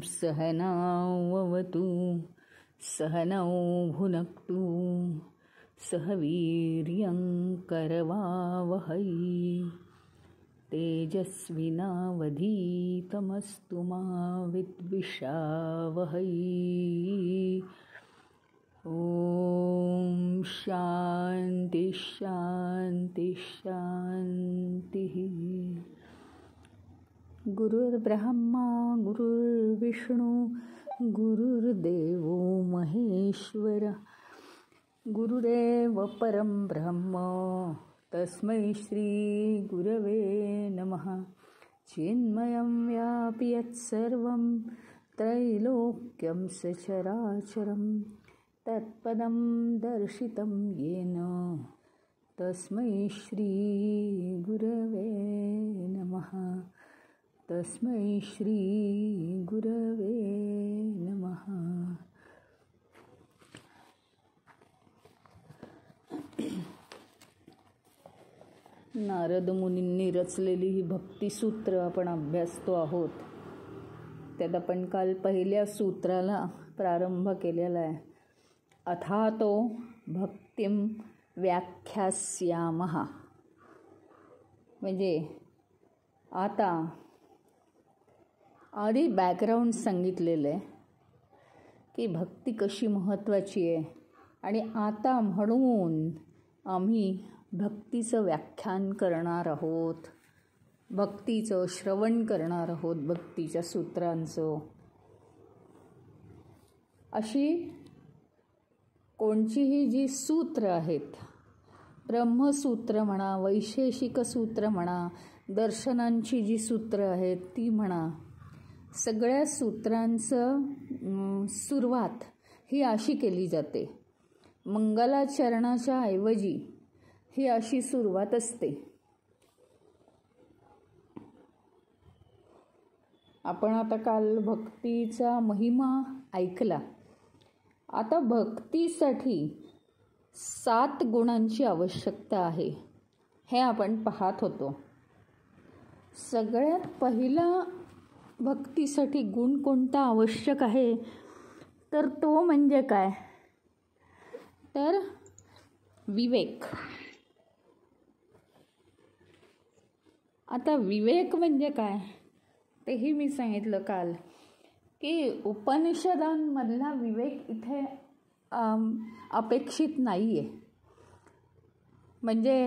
सहनाववतु सहनौ भुनक्तु सह वीर्यं करवावहै तेजस्विनावधीतमस्तु मा विद्विषावहै। ॐ शान्ति शान्ति शान्तिः। गुरुर्ब्रह्मा गुरुर्विष्णू गुरुर्देवो महेश्वर गुरुदेव परं ब्रह्म तस्मै श्री गुरवे नमः। चिन्मयं व्यापि यत्सर्वं त्रैलोक्यं सचराचरं तत्पदं दर्शितं येन तस्मै श्री गुरवे नमः। तस्मै श्री गुरवे नमः। नारद मुनींनी रचलेली ही भक्तिसूत्र आपण अभ्यासतो आहोत. त्यात आपण काल पहिल्या सूत्राला प्रारंभ केलेला आहे. अथातो भक्तिं व्याख्यास्यामः. म्हणजे आता आधी बॅकग्राऊंड सांगितलेलं आहे की भक्ती कशी महत्त्वाची आहे आणि आता म्हणून आम्ही भक्तीचं व्याख्यान करणार आहोत, भक्तीचं श्रवण करणार आहोत, भक्तीच्या सूत्रांचं. अशी कोणतीही जी सूत्र आहेत, ब्रह्मसूत्र म्हणा, वैशेषिक सूत्र म्हणा, दर्शनांची जी सूत्र आहेत ती म्हणा, सगळ्या सूत्रांचं सुरुवात ही अशी केली जाते. मंगलाचरणाच्या ऐवजी ही अशी सुरुवात असते. आपण आता काल भक्तीचा महिमा ऐकला. आता भक्तीसाठी 7 गुणांची आवश्यकता आहे हे आपण पाहत होतो. सगळ्यात पहिला भक्तीसाठी गुण कोणता आवश्यक आहे तर तो म्हणजे काय तर विवेक. आता विवेक म्हणजे काय तेही मी सांगितलं काल की उपनिषदांमधला विवेक इथे अपेक्षित नाही आहे. म्हणजे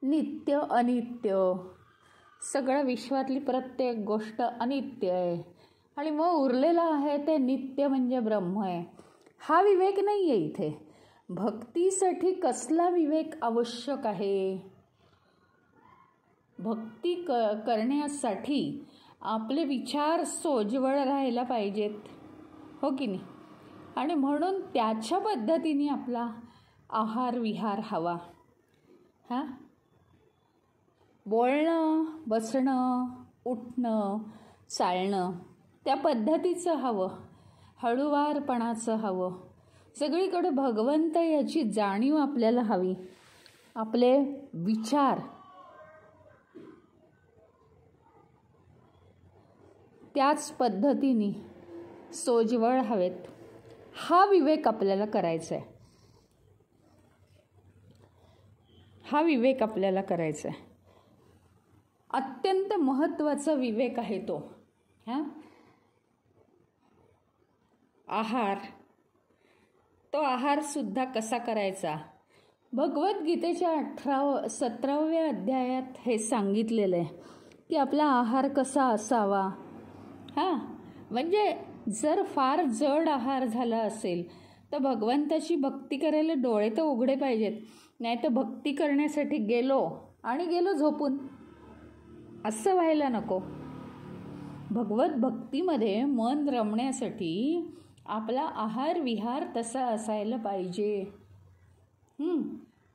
नित्य अनित्य सगळ्या विश्वातली प्रत्येक गोष्ट अनित्य आहे आणि मग उरलेलं आहे ते नित्य म्हणजे ब्रह्म आहे, हा विवेक नाही आहे इथे. भक्तीसाठी कसला विवेक आवश्यक आहे? भक्ती करण्यासाठी आपले विचार सोज्वळ राहायला पाहिजेत, हो की नाही? आणि म्हणून त्याच्या पद्धतीने आपला आहार विहार हवा. हां, बोलणं, बसणं, उठणं, चालणं त्या पद्धतीचं हवं, हळूवारपणाचं हवं. सगळीकडे भगवंत याची जाणीव आपल्याला हवी. आपले विचार त्याच पद्धतीने सोज्वळ हवेत. हा विवेक आपल्याला करायचा आहे. हा विवेक आपल्याला करायचा आहे. अत्यंत महत्त्वाचा विवेक आहे तो. आहार. तो आहारसुद्धा कसा करायचा? भगवद्गीतेच्या 17व्या अध्यायात हे सांगितलेलं आहे की आपला आहार कसा असावा. म्हणजे जर फार जड आहार झाला असेल तर भगवंताची भक्ती करायला डोळे तर उघडे पाहिजेत. नाही तर भक्ती करण्यासाठी गेलो झोपून, असं व्हायला नको. भगवत भक्तीमध्ये मन रमण्यासाठी आपला आहार विहार तसा असायला पाहिजे.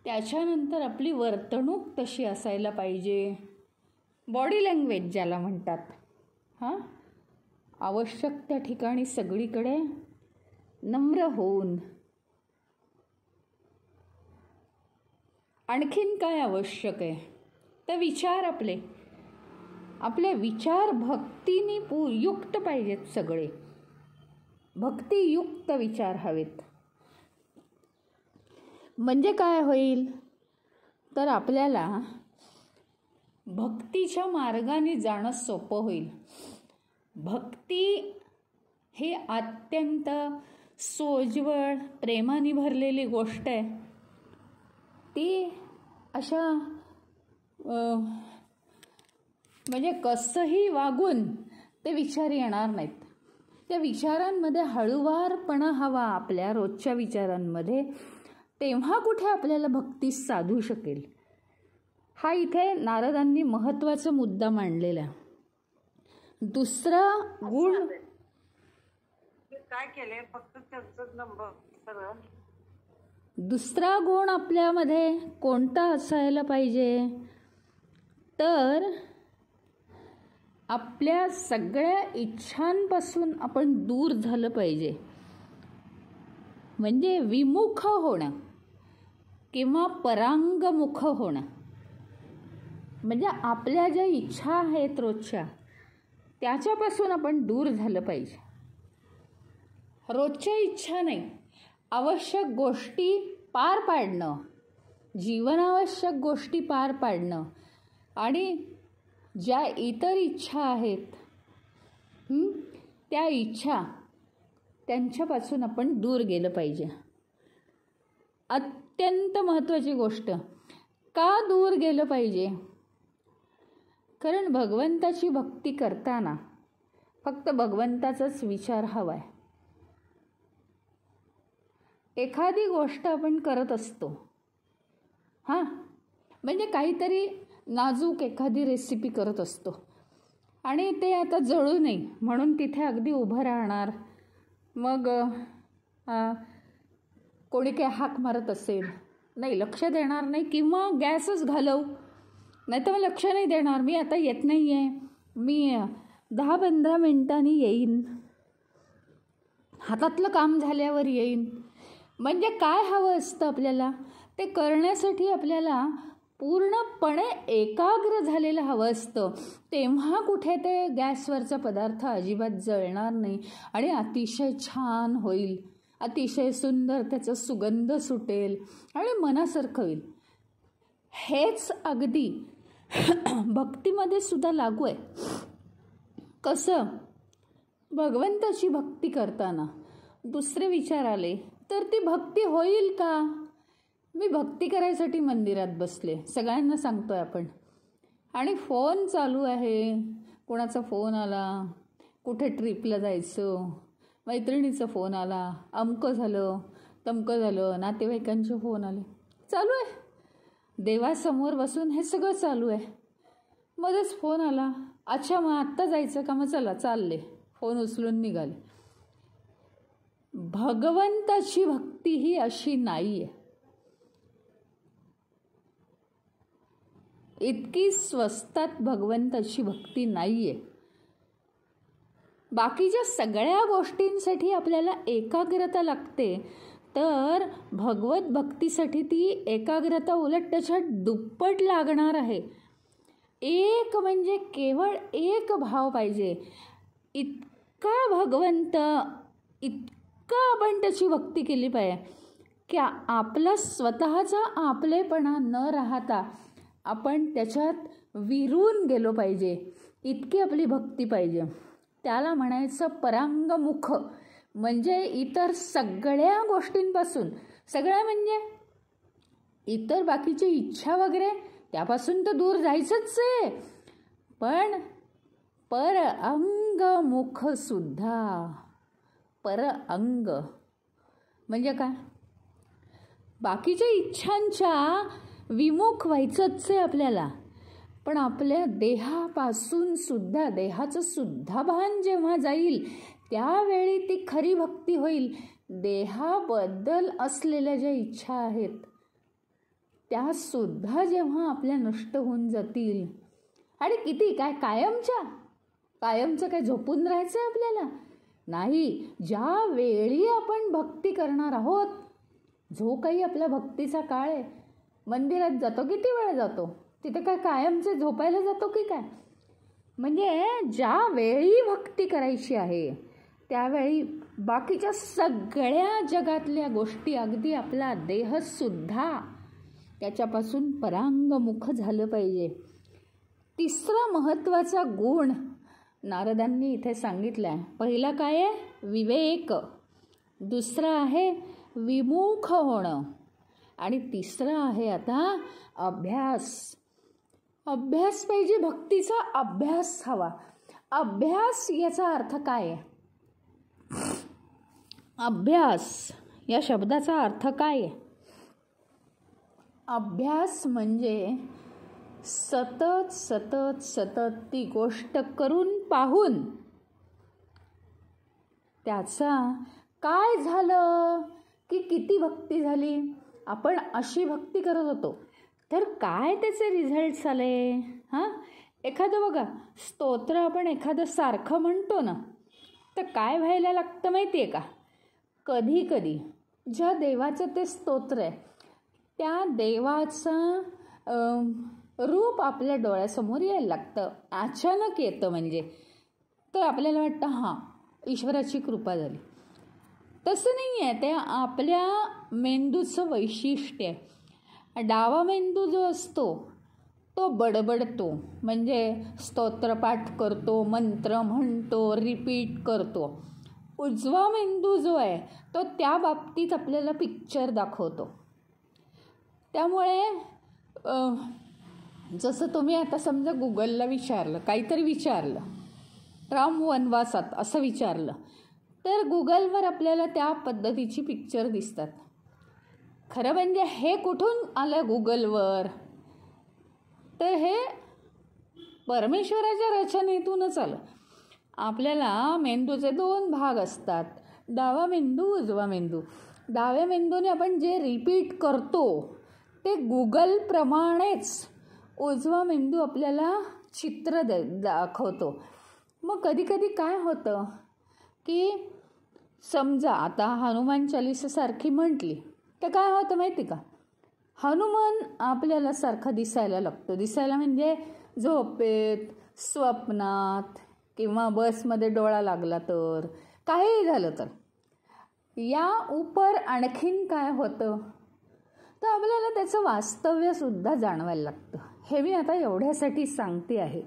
त्याच्यानंतर आपली वर्तणूक तशी असायला पाहिजे. बॉडी लँग्वेज ज्याला म्हणतात. आवश्यक त्या ठिकाणी सगळीकडे नम्र होऊन. आणखीन काय आवश्यक आहे तर विचार आपले आपले विचार भक्तीने युक्त पाहिजेत, सगळे भक्तियुक्त विचार हवेत. म्हणजे काय होईल तर आपल्याला भक्तीच्या मार्गाने जाणं सोपं होईल. भक्ती ही अत्यंत सोज्वळ प्रेमाने भरलेली गोष्ट आहे. ती अशा म्हणजे कसंही वागून ते विचार येणार नाहीत. त्या विचारांमध्ये हळुवारपणा हवा आपल्या रोजच्या विचारांमध्ये, तेव्हा कुठे आपल्याला भक्ती साधू शकेल. हा इथे नारदांनी महत्त्वाचा मुद्दा मांडलेला आहे. दुसरा गुण काय केले फक्त त्यांचाच नंबर. दुसरा गुण आपल्यामध्ये कोणता असायला पाहिजे तर आपल्या सगळ्या इच्छांपासून आपण दूर झालं पाहिजे. म्हणजे विमुख होणं किंवा परांगमुख होणं. म्हणजे आपल्या ज्या इच्छा आहेत रोजच्या त्याच्यापासून आपण दूर झालं पाहिजे. रोजच्या इच्छा नाही, आवश्यक गोष्टी पार पाडणं, जीवनावश्यक गोष्टी पार पाडणं आणि ज्या इतर इच्छा आहेत त्या इच्छा त्यांच्यापासून आपण दूर गेलं पाहिजे. अत्यंत महत्त्वाची गोष्ट. का दूर गेलं पाहिजे? कारण भगवंताची भक्ती करताना फक्त भगवंताचाच विचार हवा आहे. एखादी गोष्ट आपण करत असतो, म्हणजे काहीतरी नाजूक एखादी रेसिपी करत असतो आणि ते आता जळू नये म्हणून तिथे अगदी उभं राहणार. मग कोणी काय हाक मारत असेल, नाही लक्ष देणार नाही किंवा गॅसच घालव, नाही तर मग लक्ष नाही देणार, मी आता येत नाही आहे, मी 10-15 मिनिटांनी येईन, हातातलं काम झाल्यावर येईन. म्हणजे काय हवं असतं आपल्याला? ते करण्यासाठी आपल्याला पूर्णपणे एकाग्र झालेलं हवं असतं. तेव्हा कुठे ते गॅसवरचा पदार्थ अजिबात जळणार नाही आणि अतिशय छान होईल, अतिशय सुंदर त्याचा सुगंध सुटेल आणि मनासारखं होईल. हेच अगदी भक्तीमध्ये सुद्धा लागू आहे. कसं? भगवंताची भक्ती करताना दुसरे विचार आले तर ती भक्ती होईल का? मी भक्ती करायसाठी मंदिरात बसले, सगळ्यांना सांगतोय आपण, आणि फोन चालू आहे, कोणाचा फोन आला, कुठे ट्रिपला जायचं, मैत्रिणीचा फोन आला, अमकं झालं तमकं झालं, नातेवाईकांचे फोन आले, चालू आहे. देवासमोर बसून हे सगळं चालू आहे. मध्येच फोन आला, अच्छा मग आत्ता जायचं का? मग चला चालले, फोन उचलून निघाले. भगवंताची भक्ती ही अशी नाही आहे. इतकी स्वस्तात भगवंताची भक्ती नाही आहे. बाकीच्या सगळ्या गोष्टींसाठी आपल्याला एकाग्रता लागते, तर भगवत भक्तीसाठी ती एकाग्रता उलट त्याच्या दुप्पट लागणार आहे. एक म्हणजे केवळ एक भाव पाहिजे. इतका भगवंत, इतका आपण त्याची भक्ती केली पाहिजे की आपला स्वतःचा आपलेपणा न राहता आपण त्याच्यात विरून गेलो पाहिजे. इतकी आपली भक्ती पाहिजे. त्याला म्हणायचं परांगमुख. म्हणजे इतर सगळ्या गोष्टींपासून, सगळ्या म्हणजे इतर बाकीची इच्छा वगैरे त्यापासून तर दूर जायचंच आहे, पण परअंगमुख सुद्धा. परअंग म्हणजे काय? बाकीच्या इच्छांच्या विमुख व्हायचंच आहे आपल्याला, पण आपल्या देहापासून सुद्धा, देहाचं सुद्धा भान जेव्हा जाईल त्यावेळी ती खरी भक्ती होईल. देहाबद्दल असलेल्या ज्या इच्छा आहेत त्या सुद्धा जेव्हा आपल्या नष्ट होऊन जातील. आणि किती काय कायमचं काय झोपून राहायचं आहे आपल्याला? नाही. ज्या वेळी आपण भक्ती करणार आहोत, जो काही आपल्या भक्तीचा काळ आहे, मंदिरात जातो, किती वेळ जातो, तिथे काय कायमचे झोपायला जातो की काय? म्हणजे ज्या वेळी भक्ती करायची आहे त्यावेळी बाकीच्या सगळ्या जगातल्या गोष्टी, अगदी आपला देहसुद्धा त्याच्यापासून परांगमुख झालं पाहिजे. तिसरा महत्त्वाचा गुण नारदांनी इथे सांगितला आहे. पहिला काय आहे? विवेक. दुसरा आहे विमुख होणं. आणि तिसरं आहे आता अभ्यास. अभ्यास पाहिजे, भक्तीचा अभ्यास हवा. अभ्यास याचा अर्थ काय आहे? अभ्यास या शब्दाचा अर्थ काय आहे? अभ्यास म्हणजे सतत सतत सतत ती गोष्ट करून पाहून त्याचा काय झालं, की किती भक्ती झाली, आपण अशी भक्ती करत होतो तर काय त्याचे रिझल्ट्स आले. हां, एखादं बघा स्तोत्र आपण एखादं सारखं म्हणतो ना, तर काय व्हायला लागतं माहिती आहे का? कधी कधी ज्या देवाचं ते स्तोत्र आहे त्या देवाचं रूप आपल्या डोळ्यासमोर यायला लागतं, अचानक येतं म्हणजे. तर आपल्याला वाटतं हां, ईश्वराची कृपा झाली. तसं नाही आहे, ते आपल्या मेंदूचं वैशिष्ट्य आहे. डावा मेंदू जो असतो तो बडबडतो, म्हणजे स्तोत्रपाठ करतो, मंत्र म्हणतो, रिपीट करतो. उजवा मेंदू जो आहे तो त्या बाबतीत आपल्याला पिक्चर दाखवतो. त्यामुळे जसं तुम्ही आता समजा गुगलला विचारलं, काहीतरी विचारलं, राम वनवासात असं विचारलं, तर गुगलवर आपल्याला त्या पद्धतीची पिक्चर दिसतात. खरं म्हणजे हे कुठून आलं गुगलवर? तर हे परमेश्वराच्या रचनेतूनच आलं. आपल्याला मेंदूचे 2 भाग असतात, डावा मेंदू, उजवा मेंदू. डाव्या मेंदूने आपण जे रिपीट करतो ते गुगलप्रमाणेच उजवा मेंदू आपल्याला चित्र दाखवतो. मग कधी कधी काय होतं की समजा आता हनुमान चालीसासारखी म्हटली तर काय होतं माहिती का? हनुमान आपल्याला सारखा दिसायला लागतो. दिसायला म्हणजे झोपेत, स्वप्नात, किंवा बसमध्ये डोळा लागला तर, काहीही झालं तर. या उपर आणखीन काय होतं तर आपल्याला त्याचं वास्तव्यसुद्धा जाणवायला लागतं. हे मी आता एवढ्यासाठी सांगते आहे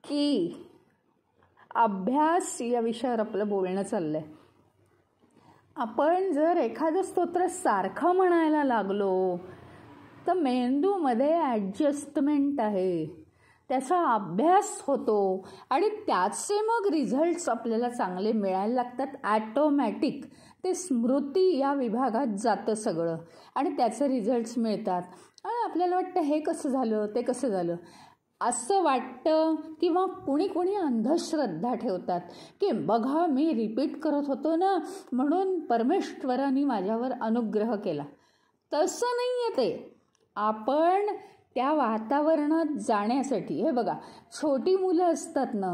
की अभ्यास या विषयावर आपलं बोलणं चाललं आहे. आपण जर एखादं स्तोत्र सारखं म्हणायला लागलो तर मेंदूमध्ये ॲडजस्टमेंट आहे, त्याचा अभ्यास होतो आणि त्याचे मग रिझल्ट्स आपल्याला चांगले मिळायला लागतात. ॲटोमॅटिक ते स्मृती या विभागात जातं सगळं आणि त्याचे रिझल्ट्स मिळतात. आणि आपल्याला वाटतं हे कसं झालं, ते कसं झालं असं वाटतं. किंवा कुणी अंधश्रद्धा ठेवतात की बघा मी रिपीट करत होतो ना म्हणून परमेश्वराने माझ्यावर अनुग्रह केला. तसं नाही आहे ते. आपण त्या वातावरणात जाण्यासाठी, हे बघा छोटी मुलं असतात ना,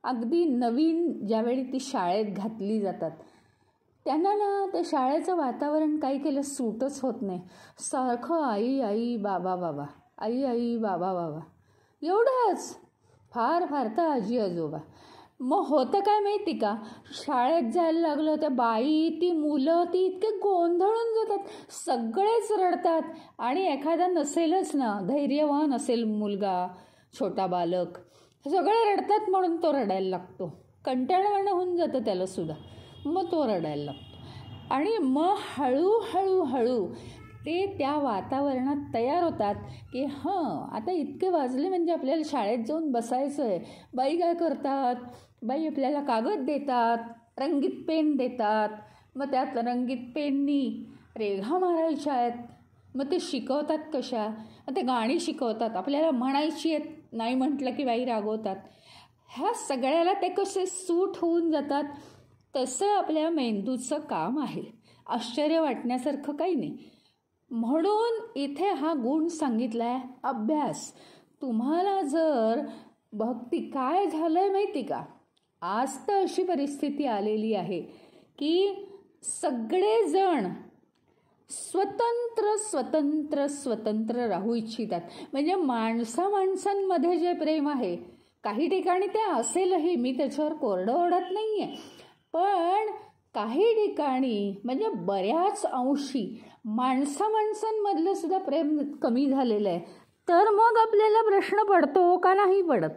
अगदी नवीन ज्यावेळी ती शाळेत घातली जातात त्यांना ना ते शाळेचं वातावरण काही केलं सूटच होत नाही. सारखं आई आई बाबा बाबा, आई आई बाबा बाबा एवढंच, फार फार तर आजी आजोबा. मग होतं काय माहिती का, शाळेत जायला लागलं त्या बाई, ती मुलं ती इतके गोंधळून जातात, सगळेच रडतात. आणि एखादा नसेलच ना, धैर्यवान असेल मुलगा, छोटा बालक, सगळे रडतात म्हणून तो रडायला लागतो. कंटाळवाणं होऊन जातं त्यालासुद्धा, मग तो रडायला लागतो. आणि मग हळूहळू हळू ते त्या वातावरणात तयार होतात की हां आता इतके वाजले म्हणजे आपल्याला शाळेत जाऊन बसायचं आहे. बाई काय करतात, बाई आपल्याला कागद देतात, रंगीत पेन देतात, मग त्यात रंगीत पेननी रेघा मारायच्या आहेत. मग ते शिकवतात कशा, मग ते गाणी शिकवतात, आपल्याला म्हणायची आहेत, नाही म्हटलं की बाई रागवतात. ह्या सगळ्याला ते कसे सूट होऊन जातात. तसं आपल्या मेंदूचं काम आहे. आश्चर्य वाटण्यासारखं काही नाही. म्हणून इथे हा गुण सांगितला आहे, अभ्यास. तुम्हाला जर भक्ती काय झालं आहे माहिती का, आज तर अशी परिस्थिती आलेली आहे की सगळेजण स्वतंत्र स्वतंत्र स्वतंत्र राहू इच्छितात. म्हणजे माणसांमध्ये जे प्रेम आहे काही ठिकाणी ते असेलही, मी त्याच्यावर कोरडं ओढत नाही आहे, पण काही ठिकाणी म्हणजे बऱ्याच अंशी माणसांमधलं सुद्धा प्रेम कमी झालेलं आहे. तर मग आपल्याला प्रश्न पडतो का नाही पडत?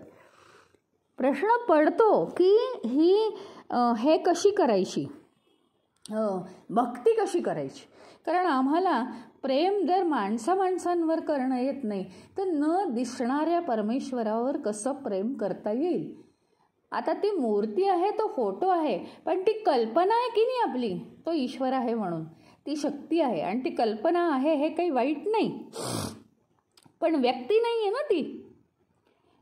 प्रश्न पडतो की हे कशी करायची, भक्ती कशी करायची. कारण आम्हाला प्रेम जर माणसांवर करणं येत नाही तर न दिसणाऱ्या परमेश्वरावर कसं प्रेम करता येईल. आता ती मूर्ती आहे, तो फोटो आहे, पण ती कल्पना आहे की नाही आपली, तो ईश्वर आहे म्हणून, ती शक्ती आहे आणि ती कल्पना आहे, हे काही वाईट नाही, पण व्यक्ती नाही आहे ना ती.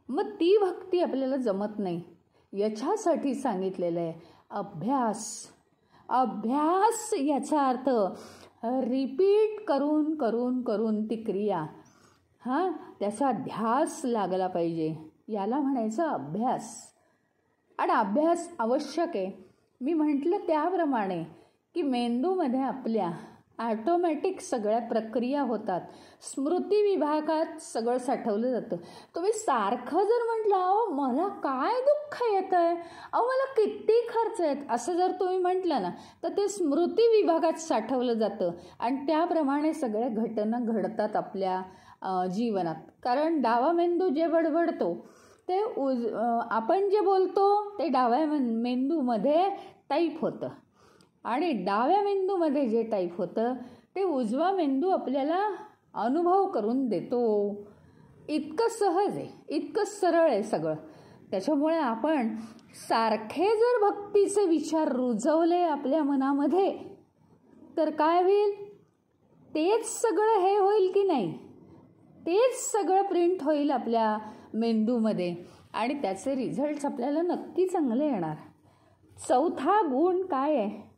मग ती भक्ती आपल्याला जमत नाही. याच्यासाठी सांगितलेलं आहे अभ्यास. अभ्यास याचा अर्थ रिपीट करून करून करून ती क्रिया, त्याचा ध्यास लागला पाहिजे, याला म्हणायचं अभ्यास. आणि अभ्यास आवश्यक आहे. मी म्हटलं त्याप्रमाणे की मेंदूमध्ये आपल्या ॲटोमॅटिक सगळ्या प्रक्रिया होतात, स्मृती विभागात सगळं साठवलं जातं. तुम्ही सारखं जर म्हटलं अहो मला काय दुःख येतं आहे, अहो मला किती खर्च आहेत, असं जर तुम्ही म्हटलं ना तर ते स्मृती विभागात साठवलं जातं आणि त्याप्रमाणे सगळ्या घटना घडतात आपल्या जीवनात. कारण डावा मेंदू जे बडबडतो ते आपण जे बोलतो ते डाव्या मेंदूमध्ये टाईप होतं आणि डाव्या मेंदूमध्ये जे टाईप होतं ते उजवा मेंदू आपल्याला अनुभव करून देतो. इतकं सहज आहे, इतकं सरळ आहे सगळं. त्याच्यामुळे आपण सारखे जर भक्तीचे विचार रुजवले आपल्या मनामध्ये तर काय होईल, तेच सगळं हे होईल की नाही, तेच सगळं प्रिंट होईल आपल्या मेंदूमध्ये आणि त्याचे रिझल्ट्स आपल्याला नक्की चांगले येणार. चौथा गुण काय आहे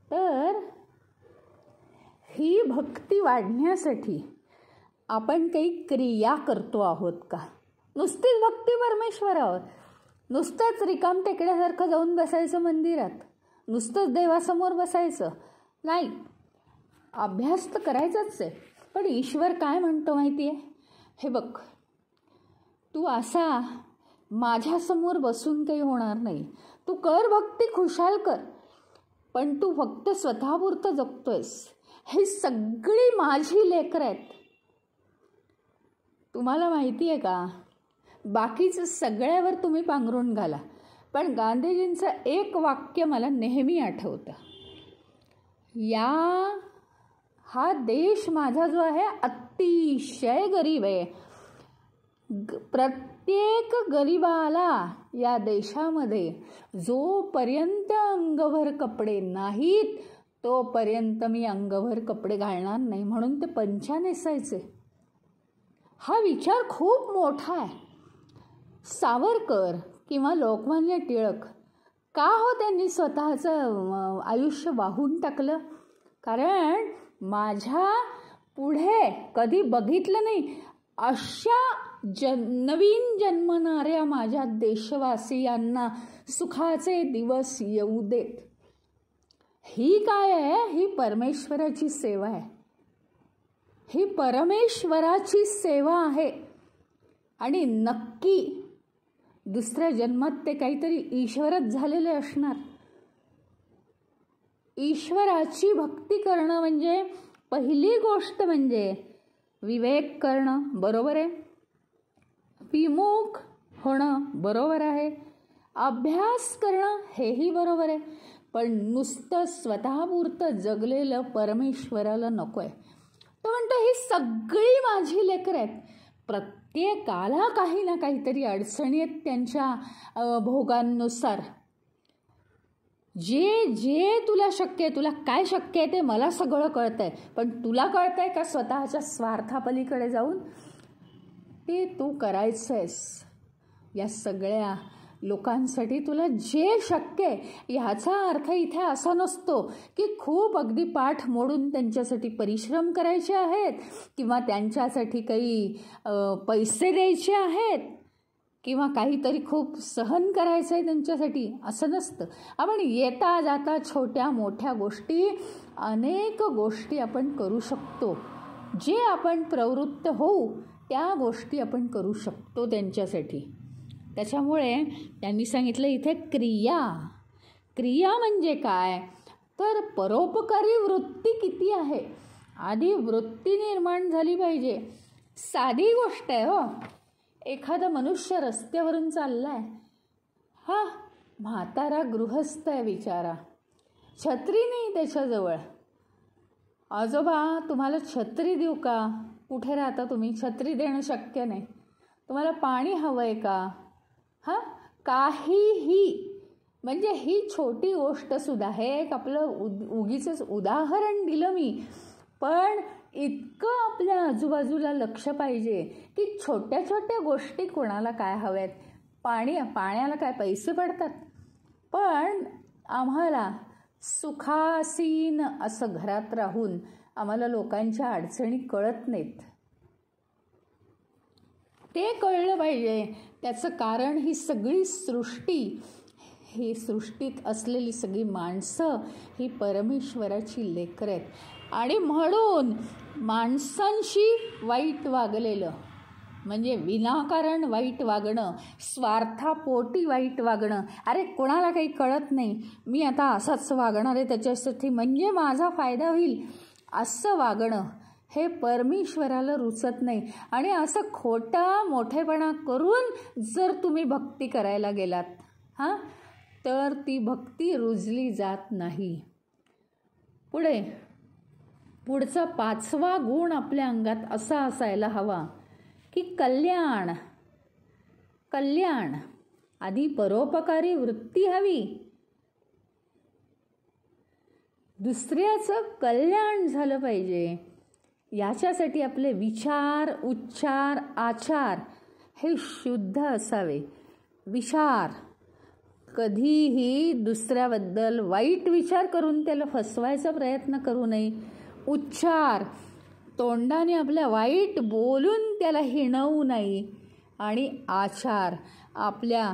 तर ही भक्ती वाढण्यासाठी आपण काही क्रिया करतो आहोत का? नुसतीच भक्ती परमेश्वरावर, नुसतंच रिकाम टेकड्यासारखं जाऊन बसायचं मंदिरात, नुसतंच देवासमोर बसायचं नाही. अभ्यास तर करायचाच आहे, पण ईश्वर काय म्हणतो माहिती आहे, हे बघ तू असा माझ्यासमोर बसून काही होणार नाही, तू कर भक्ती खुशाल कर, पण तू फक्त स्वतःपुरतं जगतोयस. ही सगळी माझी लेकरं आहेत. तुम्हाला माहिती आहे का, बाकीचं सगळ्यावर तुम्ही पांघरून घाला, पण गांधीजींचं एक वाक्य मला नेहमी आठवतं, हा देश माझा जो आहे अतिशय गरीब आहे. प्रत्येक गरीबाला या देशामध्ये जोपर्यंत अंगभर कपडे नाहीत तोपर्यंत मी अंगभर कपडे घालणार नाही, म्हणून ते पंचा नेसायचे. हा विचार खूप मोठा आहे. सावरकर किंवा लोकमान्य टिळक का हो त्यांनी स्वतःचं आयुष्य वाहून टाकलं? कारण माझ्या पुढे कधी बघितलं नाही अशा नवीन जन्मणाऱ्या माझ्या देशवासियांना सुखाचे दिवस येऊ देत. ही काय आहे, ही परमेश्वराची सेवा आहे, ही परमेश्वराची सेवा आहे. आणि नक्की दुसऱ्या जन्मात ते काहीतरी ईश्वरच झालेले असणार. ईश्वराची भक्ती करणं म्हणजे पहिली गोष्ट म्हणजे विवेक करणं, बरोबर आहे, विमुख होणं बरोबर आहे, अभ्यास करणं हेही बरोबर आहे, पण नुसतं स्वतःपुरतं जगलेलं परमेश्वराला नको आहे. तो म्हणतो ही सगळी माझी लेकरं आहेत, प्रत्येकाला काही ना काहीतरी अडचणी आहेत त्यांच्या भोगांनुसार. जे जे तुला शक्य आहे, तुला काय शक्य आहे ते मला सगळं कळतंय, पण तुला कळतंय का स्वतःच्या स्वार्थापलीकडे जाऊन ते तू करायचं आहेस. या सगळ्या लोकांसाठी तुला जे शक्य आहे ह्याचा अर्थ इथे असा नसतो की खूप अगदी पाठ मोडून त्यांच्यासाठी परिश्रम करायचे आहेत किंवा त्यांच्यासाठी काही पैसे द्यायचे आहेत किंवा काहीतरी खूप सहन करायचं आहे त्यांच्यासाठी, असं नसतं. आपण येता जाता छोट्या मोठ्या गोष्टी, अनेक गोष्टी आपण करू शकतो. जे आपण प्रवृत्त होऊ त्या गोष्टी आपण करू शकतो त्यांच्यासाठी. त्याच्यामुळे त्यांनी सांगितलं इथे क्रिया. क्रिया म्हणजे काय तर परोपकारी वृत्ती किती आहे, आधी वृत्ती निर्माण झाली पाहिजे. साधी गोष्ट आहे हो. एखादा मनुष्य रस्त्यावरून चाललाय, हा म्हातारा गृहस्थ आहे बिचारा, छत्री नाही त्याच्याजवळ. आजोबा तुम्हाला छत्री देऊ का, कुठे राहता तुम्ही, छत्री देणं शक्य नाही, तुम्हाला पाणी हवं आहे का, हां काहीही. म्हणजे ही छोटी गोष्टसुद्धा, हे एक आपलं उगीचंच उदाहरण दिलं मी, पण इतकं आपल्या आजूबाजूला लक्ष पाहिजे की छोट्या छोट्या गोष्टी कोणाला काय हव्यात. पाण्याला काय पैसे पडतात, पण आम्हाला सुखासीन असं घरात राहून आम्हाला लोकांच्या अडचणी कळत नाहीत. ते कळलं पाहिजे. त्याचं कारण ही सगळी सृष्टी, ही सृष्टीत असलेली सगळी माणसं ही परमेश्वराची लेकरं आहेत. आणि म्हणून माणसांशी वाईट वागलेलं म्हणजे विनाकारण वाईट वागणं, स्वार्थापोटी वाईट वागणं, अरे कोणाला काही कळत नाही, मी आता असाच वागणार आहे त्याच्यासाठी म्हणजे माझा फायदा होईल, असं वागणं हे परमेश्वराला रुचत नाही. आणि असं खोटा मोठेपणा करून जर तुम्ही भक्ती करायला गेलात हां तर ती भक्ती रुजली जात नाही. पुढचा 5वा गुण आपल्या अंगात असा असायला हवा की कल्याण. कल्याण आधी परोपकारी वृत्ती हवी, दुसऱ्याचं कल्याण झालं पाहिजे. याच्यासाठी आपले विचार, उच्चार, आचार हे शुद्ध असावे. विचार कधीही दुसऱ्याबद्दल वाईट विचार करून त्याला फसवायचा प्रयत्न करू नये. उच्चार तोंडाने आपल्या वाईट बोलून त्याला हिणवू नये. आणि आचार आपल्या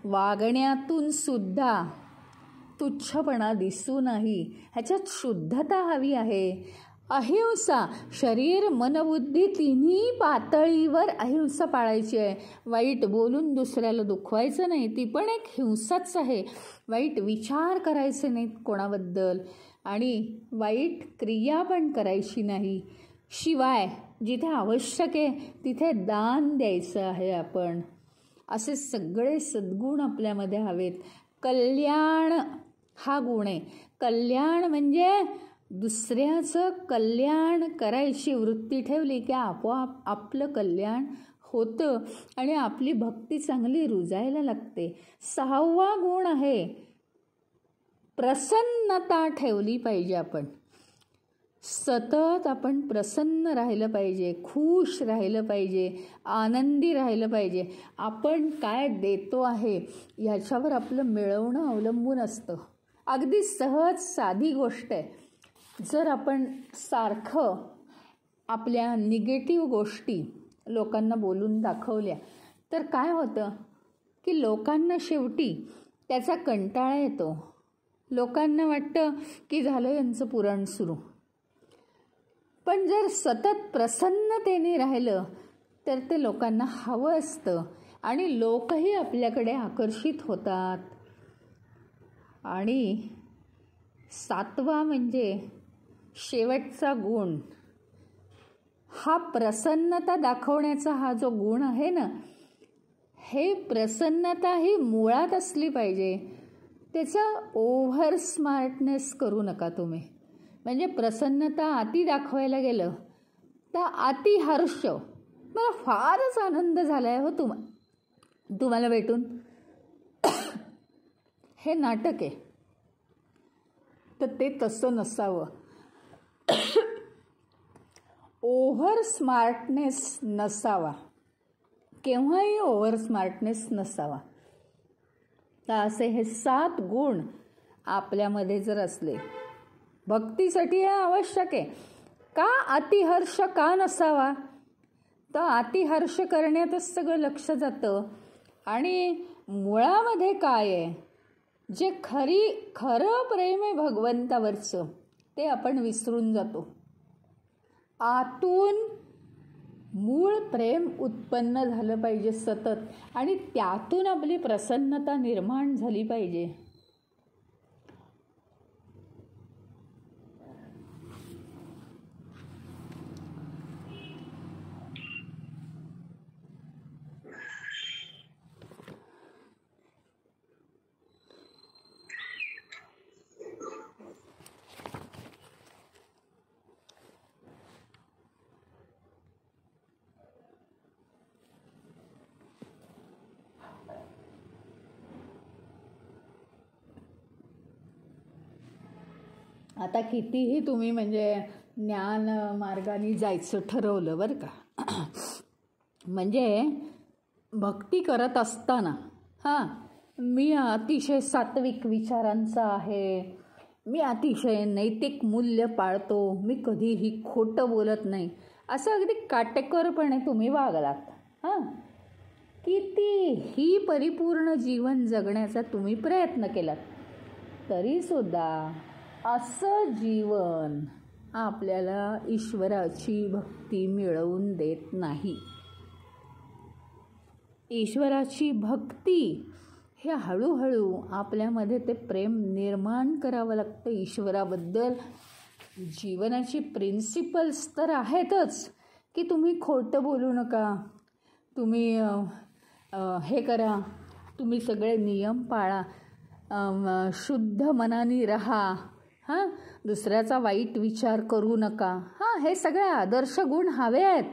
वागण्यातून सुद्धा तुच्छपणा दिसू नाही, ह्याच्यात शुद्धता हवी आहे. अहिंसा, शरीर मन बुद्धी तिन्ही पातळीवर अहिंसा पाळायची आहे. वाईट बोलून दुसऱ्याला दुखवायचं नाही, ती पण एक हिंसाच आहे. वाईट विचार करायचे नाहीत कोणाबद्दल आणि वाईट क्रिया पण करायची नाही. शिवाय जिथे आवश्यक आहे तिथे दान द्यायचं आहे आपण. असे सगळे सद्गुण आपल्यामध्ये हवेत. कल्याण हा गुण आहे. कल्याण म्हणजे दुसऱ्याचं कल्याण करायची वृत्ती ठेवली की आपोआप आपलं कल्याण होतं आणि आपली भक्ती चांगली रुजायला लागते. 6वा गुण आहे प्रसन्नता ठेवली पाहिजे. आपण सतत आपण प्रसन्न राहिलं पाहिजे, खुश राहिलं पाहिजे, आनंदी राहिलं पाहिजे. आपण काय देतो आहे ह्याच्यावर आपलं मिळवणं अवलंबून असतं. अगदी सहज साधी गोष्ट आहे. जर आपण सारखं आपल्या निगेटिव्ह गोष्टी लोकांना बोलून दाखवल्या तर काय होतं की लोकांना शेवटी त्याचा कंटाळा येतो. लोकांना वाटतं की झालं यांचं पुराण सुरू. पण जर सतत प्रसन्नतेने राहिलं तर ते लोकांना हवं असतं आणि लोकही आपल्याकडे आकर्षित होतात. आणि 7वा म्हणजे शेवटचा गुण, हा प्रसन्नता दाखवण्याचा हा जो गुण आहे ना, हे प्रसन्नता ही मुळात असली पाहिजे. त्याचा ओव्हर स्मार्टनेस करू नका तुम्ही. म्हणजे प्रसन्नता अति दाखवायला गेलं तर अति हर्ष, मला फारच आनंद झाला आहे हो तुम्हाला भेटून, हे नाटक आहे. तर ते तसं नसावं. ओव्हर स्मार्टनेस नसावा, केव्हाही ओव्हर स्मार्टनेस नसावा. तर असे हे 7 गुण आपल्यामध्ये जर असले, भक्तीसाठी हे आवश्यक आहे. का अतिहर्ष का नसावा, तर अतिहर्ष करण्यातच सगळं लक्ष जातं. आणि मुळामध्ये काय आहे, जे खरं प्रेम आहे भगवंतावरचं ते आपण विसरून जातो. आतून मूळ प्रेम उत्पन्न झालं पाहिजे सतत, आणि त्यातून आपली प्रसन्नता निर्माण झाली पाहिजे. आता कितीही तुम्ही म्हणजे ज्ञान मार्गाने जायचं ठरवलं बरं का, म्हणजे भक्ती करत असताना मी अतिशय सात्विक विचारांचा आहे, मी अतिशय नैतिक मूल्य पाळतो, मी कधीही खोटं बोलत नाही, असं अगदी काटेकोरपणे तुम्ही वागलात, कितीही परिपूर्ण जीवन जगण्याचा तुम्ही प्रयत्न केलात, तरीसुद्धा असं जीवन आपल्याला ईश्वराची भक्ती मिळवून देत नाही. ईश्वराची भक्ती हे हळूहळू आपल्यामध्ये ते प्रेम निर्माण करावं लागतं ईश्वराबद्दल. जीवनाची प्रिन्सिपल्स तर आहेतच की तुम्ही खोटं बोलू नका, तुम्ही हे करा, तुम्ही सगळे नियम पाळा, शुद्ध मनाने राहा, दुसऱ्याचा वाईट विचार करू नका, हे सगळे आदर्श गुण हवे आहेत.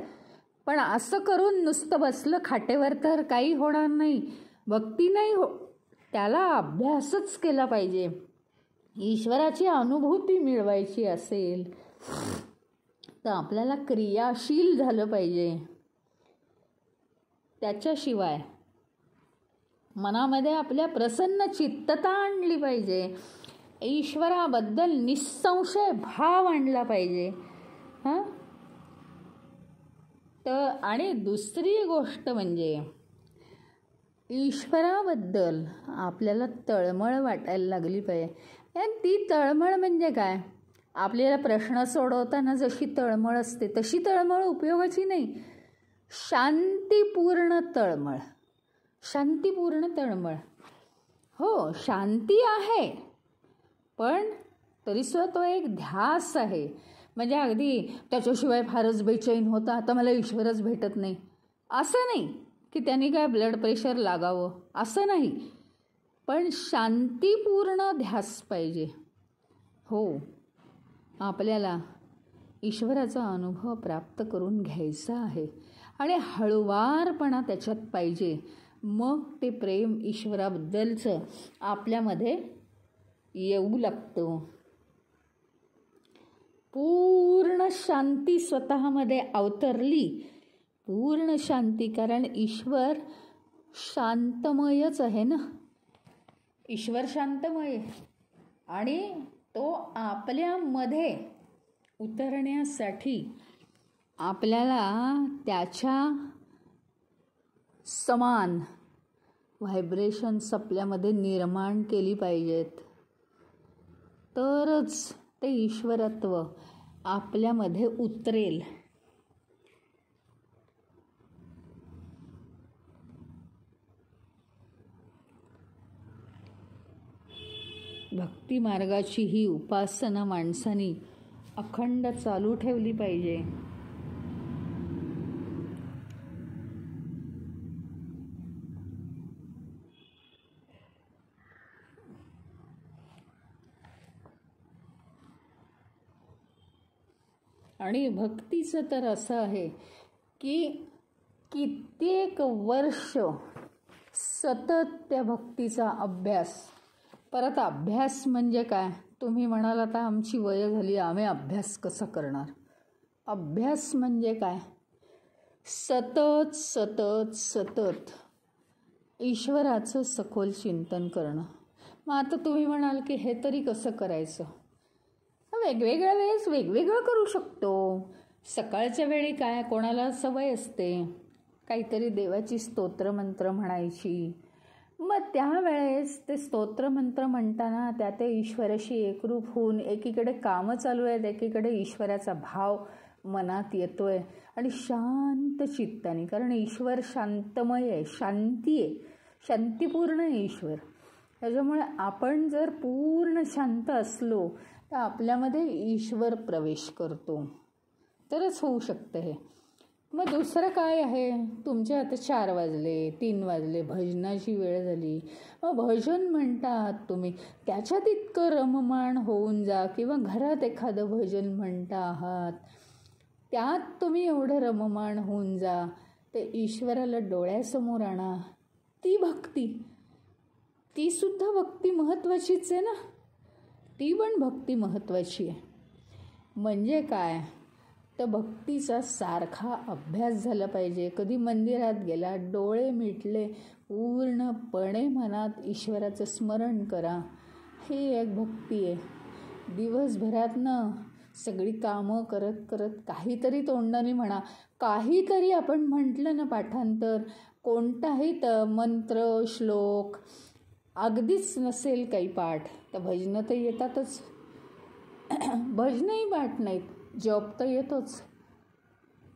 पण असं करून नुसतं बसलं खाटेवर तर काही होणार नाही, भक्ती नाही त्याला अभ्यासच केला पाहिजे. ईश्वराची अनुभूती मिळवायची असेल तर आपल्याला क्रियाशील झालं पाहिजे. त्याच्याशिवाय मनामध्ये आपल्या प्रसन्न चित्तता आणली पाहिजे, ईश्वराबद्दल निस्संशय भाव आणला पाहिजे. तर आणि दुसरी गोष्ट म्हणजे ईश्वराबद्दल आपल्याला तळमळ वाटायला लागली पाहिजे. आणि ती तळमळ म्हणजे काय, आपल्याला प्रश्न सोडवताना जशी तळमळ असते तशी तळमळ उपयोगाची नाही, शांतीपूर्ण तळमळ. शांतीपूर्ण तळमळ, हो शांती आहे, पण तरीसुद्धा तो एक ध्यास आहे. म्हणजे अगदी त्याच्याशिवाय फारच बेचैन होता, आता मला ईश्वरच भेटत नाही, असं नाही की त्यांनी काय ब्लड प्रेशर लागावं, असं नाही, पण शांतीपूर्ण ध्यास पाहिजे. हो, आपल्याला ईश्वराचा अनुभव प्राप्त करून घ्यायचा आहे आणि हळुवारपणा त्याच्यात पाहिजे. मग ते प्रेम ईश्वराबद्दलचं आपल्यामध्ये येऊ लागतं. पूर्ण शांती स्वतःमध्ये अवतरली, पूर्ण शांती, कारण ईश्वर शांतमयच आहे ना, ईश्वर शांतमय, आणि तो आपल्यामध्ये उतरण्यासाठी आपल्याला त्याच्या समान व्हायब्रेशन्स आपल्यामध्ये निर्माण केली पाहिजेत, तरच ते ईश्वरत्व आपल्यामध्ये उतरेल. भक्ती मार्गाची ही उपासना माणसानी अखंड चालू ठेवली पाहिजे. आणि भक्तीचं तर असं आहे की कित्येक वर्ष सतत त्या भक्तीचा अभ्यास. परत अभ्यास म्हणजे काय, तुम्ही म्हणाल आता आमची वय झाली, आम्ही अभ्यास कसा करणार. अभ्यास म्हणजे काय, सतत सतत सतत ईश्वराचं सखोल चिंतन करणं. मग आता तुम्ही म्हणाल की हे तरी कसं करायचं, वेगवेगळ्या वेळेस वेगवेगळं करू शकतो. सकाळच्या वेळी काय, कोणाला सवय असते काहीतरी देवाची स्तोत्रमंत्र म्हणायची, मग त्यावेळेस ते स्तोत्रमंत्र म्हणताना त्या ते ईश्वराशी एकरूप होऊन एकीकडे कामं चालू आहेत, एकीकडे ईश्वराचा भाव मनात येतोय आणि शांत चित्ताने, कारण ईश्वर शांतमय आहे, शांती आहे, शांतीपूर्ण आहे ईश्वर. त्याच्यामुळे आपण जर पूर्ण शांत असलो तर आपल्यामध्ये ईश्वर प्रवेश करतो, तरच होऊ शकतं हे. मग दुसरं काय आहे, तुमचे आता 4 वाजले, 3 वाजले, भजनाची वेळ झाली. मग भजन म्हणतात तुम्ही, त्याच्यात इतकं रममाण होऊन जा, किंवा घरात एखादं भजन म्हणता आहात त्यात तुम्ही एवढं रममाण होऊन जा, ते ईश्वराला डोळ्यासमोर आणा. ती भक्ती, ती सुद्धा भक्ती महत्त्वाचीच आहे ना, ती पण भक्ती महत्त्वाची आहे. म्हणजे काय तर भक्तीचा सारखा अभ्यास झाला पाहिजे. कधी मंदिरात गेला, डोळे मिटले, पूर्णपणे मनात ईश्वराचं स्मरण करा, ही एक भक्ती आहे. दिवसभरातनं सगळी कामं करत करत काहीतरी तोंडाने म्हणा, काहीतरी आपण म्हटलं ना पाठांतर, कोणताही मंत्र श्लोक, अगदीच नसेल काही पाठ तर भजनं तर येतातच. भजनही पाठ नाहीत, जप तर येतोच.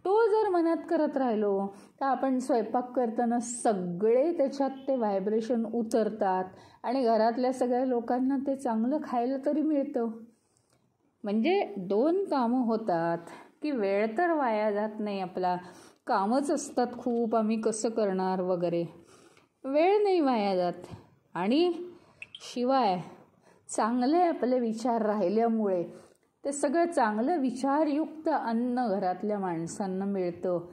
तो जर मनात करत राहिलो तर आपण स्वयंपाक करताना सगळे त्याच्यात ते व्हायब्रेशन उतरतात आणि घरातल्या सगळ्या लोकांना ते चांगलं खायला तरी मिळतं. म्हणजे 2 कामं होतात की वेळ तर वाया जात नाही आपला. कामच असतात खूप, आम्ही कसं करणार वगैरे, वेळ नाही वाया जात. आणि शिवाय चांगले आपले विचार राहिल्यामुळे ते सगळं चांगलं विचारयुक्त अन्न घरातल्या माणसांना मिळतं.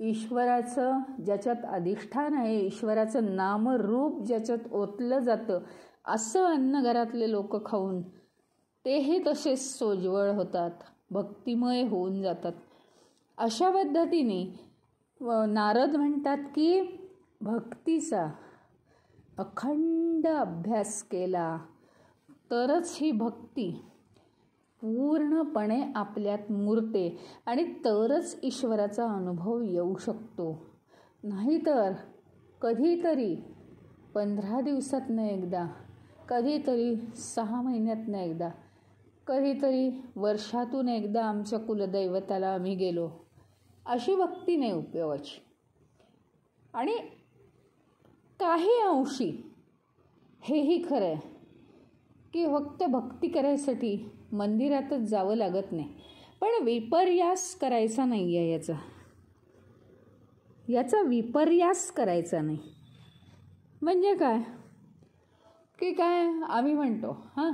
ईश्वराचं ज्याच्यात अधिष्ठान आहे, ईश्वराचं नामरूप ज्याच्यात ओतलं जातं, असं अन्न घरातले लोक खाऊन तेही तसेच सोज्वळ होतात, भक्तिमय होऊन जातात. अशा पद्धतीने नारद म्हणतात की भक्तीचा अखंड अभ्यास केला तरच ही भक्ती पूर्णपणे आपल्यात मुरते आणि तरच ईश्वराचा अनुभव येऊ शकतो. नाहीतर कधीतरी 15 दिवसातनं एकदा, कधीतरी 6 महिन्यातनं एकदा, कधीतरी वर्षातून एकदा आमच्या कुलदैवताला आम्ही गेलो, अशी भक्ती नाही उपयोगाची. आणि काही अंशी हेही खरं आहे की फक्त भक्ती करायसाठी मंदिरातच जावं लागत नाही, पण विपर्यास करायचा नाही आहे, याचा विपर्यास करायचा नाही. म्हणजे काय की काय आम्ही म्हणतो, हां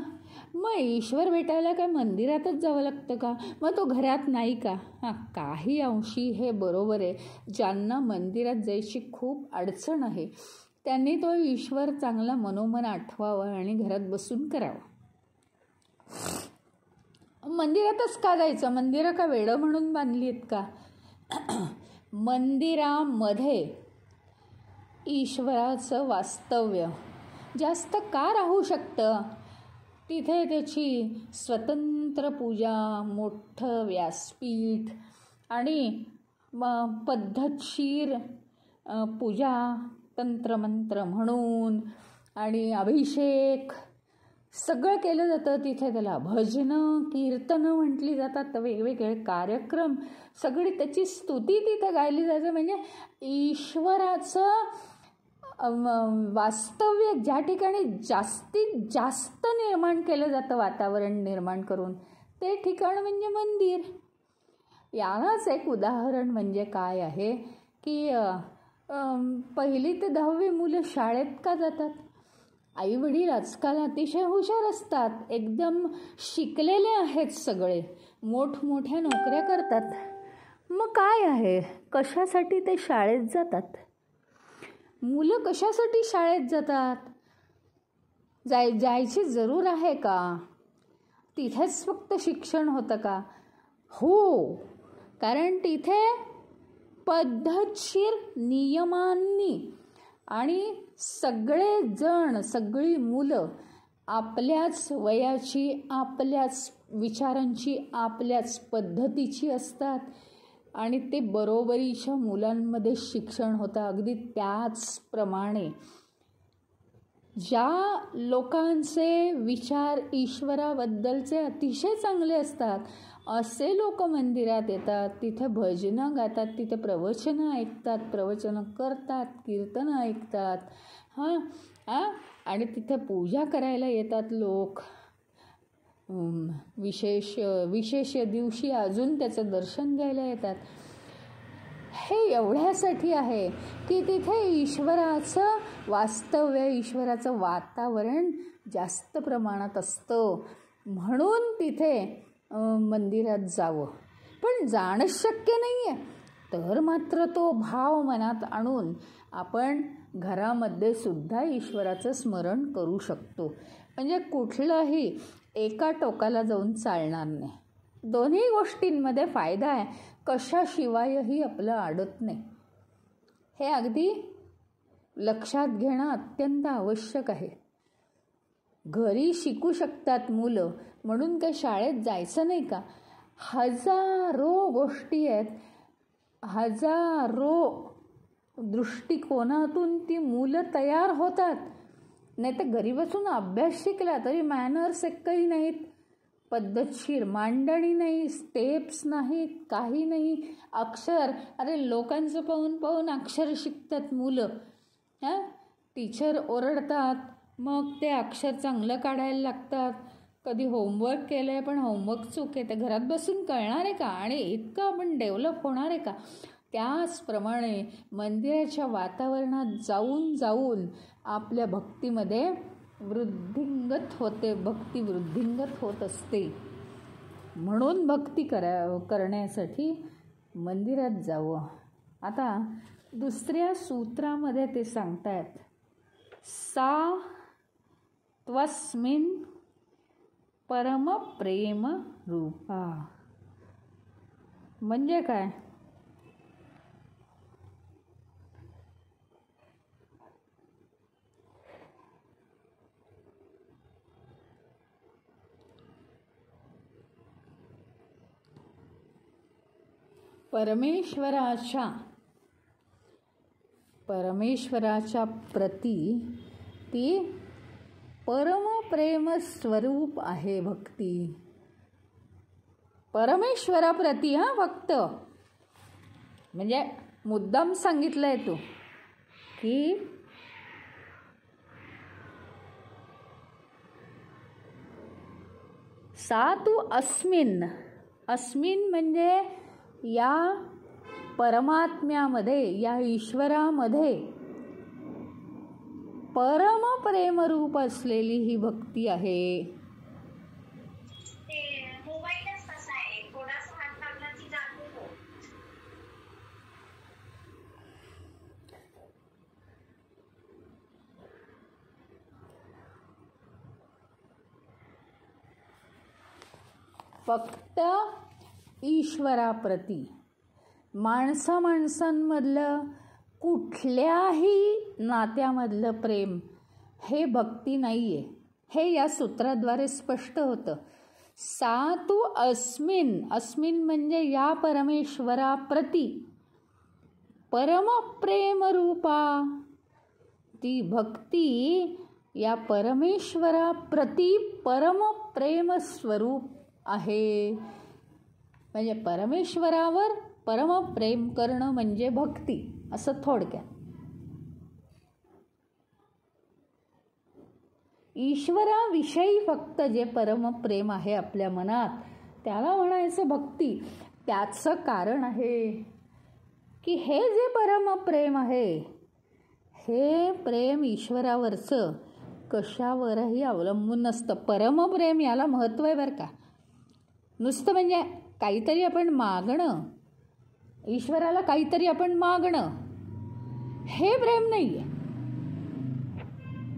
मग ईश्वर भेटायला काय मंदिरातच जावं लागतं का, मग तो घरात नाही का. हां, काही अंशी हे बरोबर आहे. ज्यांना मंदिरात जायची खूप अडचण आहे त्यांनी तो ईश्वर चांगला मनोमन आठवावा आणि घरात बसून करावं. मंदिरातच का जायचं, मंदिरं का वेडं म्हणून बांधली आहेत का. मंदिरामध्ये ईश्वराचं वास्तव्य जास्त का राहू शकतं, तिथे त्याची स्वतंत्र पूजा, मोठं व्यासपीठ आणि पद्धतशीर पूजा, तंत्रमंत्र म्हणून आणि अभिषेक सगळं केलं जातं. तिथे त्याला भजनं कीर्तनं म्हटली जातात, वेगवेगळे कार्यक्रम, सगळी त्याची स्तुती तिथे गायली जाते. म्हणजे ईश्वराचं वास्तव्य ज्या ठिकाणी जास्तीत जास्त निर्माण केलं जातं, वातावरण निर्माण करून, ते ठिकाण म्हणजे मंदिर. यालाच एक उदाहरण म्हणजे काय आहे की 1ली ते 10वी मुलं शाळेत का जातात. आईवडील आजकाल अतिशय हुशार असतात, एकदम शिकलेले आहेत, सगळे मोठमोठ्या नोकऱ्या करतात. मग काय आहे, कशासाठी ते शाळेत जातात. मुलं कशासाठी शाळेत जातात, जायची जरूर आहे का, तिथेच फक्त शिक्षण होतं का. हो, कारण तिथे पद्धतशीर नियमांनी आणि सगळे जण, सगळी मुलं आपल्याच वयाची, आपल्याच विचारांची, आपल्याच पद्धतीची असतात आणि ते बरोबरीच्या मुलांमध्ये शिक्षण होतं. अगदी त्याचप्रमाणे ज्या लोकांचे विचार ईश्वराबद्दलचे अतिशय चांगले असतात, असे लोक मंदिरात येतात, तिथे भजनं गातात, तिथे प्रवचनं ऐकतात, प्रवचनं करतात, कीर्तनं ऐकतात, आणि तिथे पूजा करायला येतात लोक. विशेष दिवशी अजून त्याचं दर्शन घ्यायला येतात. हे एवढ्यासाठी आहे की तिथे ईश्वराचं वास्तव्य, ईश्वराचं वातावरण जास्त प्रमाणात असतं, म्हणून तिथे मंदिरात जावं. पण जाणंच शक्य नाही आहे, तर मात्र तो भाव मनात आणून आपण घरामध्ये सुद्धा ईश्वराचं स्मरण करू शकतो. म्हणजे कुठलंही एका टोकाला जाऊन चालणार नाही. दोन्ही गोष्टींमध्ये फायदा आहे, कशाशिवायही आपलं आडत नाही. हे अगदी लक्षात घेणं अत्यंत आवश्यक आहे. घरी शिकू शकतात मुलं म्हणून काय शाळेत जायचं नाही का? हजारो गोष्टी आहेत, हजारो दृष्टिकोनातून ती मुलं तयार होतात. नाही तर घरी बसून अभ्यास शिकला तरी मॅनर्स एकही नाहीत, पद्धतशीर मांडणी नाही, स्टेप्स नाहीत, काही नाही. अक्षर, अरे लोकांचं पाहून पाहून अक्षर शिकतात मुलं. टीचर ओरडतात, मग ते अक्षर चांगलं काढायला लागतात. कधी होमवर्क केलं आहे पण होमवर्क चूक आहे, ते घरात बसून कळणार आहे का? आणि इतकं आपण डेव्हलप होणार आहे का? त्याचप्रमाणे मंदिराच्या वातावरणात जाऊन जाऊन आपल्या भक्तीमध्ये वृद्धिंगत होते, भक्ती वृद्धिंगत होत असते. म्हणून भक्ती करण्यासाठी मंदिरात जावं. आता दुसऱ्या सूत्रामध्ये ते सांगतायत, सा त्वस्मिन् परमप्रेम रूपा. म्हणजे काय? परमेश्वराच्या प्रती ती परमप्रेम स्वरूप आहे भक्ती. परमेश्वराप्रती फक्त, म्हणजे मुद्दाम सांगितलंय तू की सा तू अस्मिन. अस्मिन म्हणजे या परमात्म्यामध्ये, या ईश्वरामध्ये परमप्रेमरूप असलेली ही भक्ती आहे. फक्त ईश्वराप्रती. माणसांमधलं कुठल्याही नात्यामधलं प्रेम हे भक्ती नाही आहे, हे या सूत्राद्वारे स्पष्ट होतं. सा तू अस्मिन. अस्मिन म्हणजे या परमेश्वराप्रती परमप्रेमरूपा. ती भक्ती या परमेश्वराप्रती परमप्रेम स्वरूप आहे. म्हणजे परमेश्वरावर परमप्रेम करणं म्हणजे भक्ती, असं थोडक्यात. ईश्वराविषयी फक्त जे परमप्रेम आहे आपल्या मनात, त्याला म्हणायचं भक्ती. त्याचं कारण आहे की हे जे परमप्रेम आहे, हे प्रेम ईश्वरावरचं कशावरही अवलंबून नसतं. परमप्रेम याला महत्त्व आहे बरं का. नुसतं म्हणजे काहीतरी आपण मागणं, ईश्वराला काहीतरी आपण मागणं, हे प्रेम नाही आहे,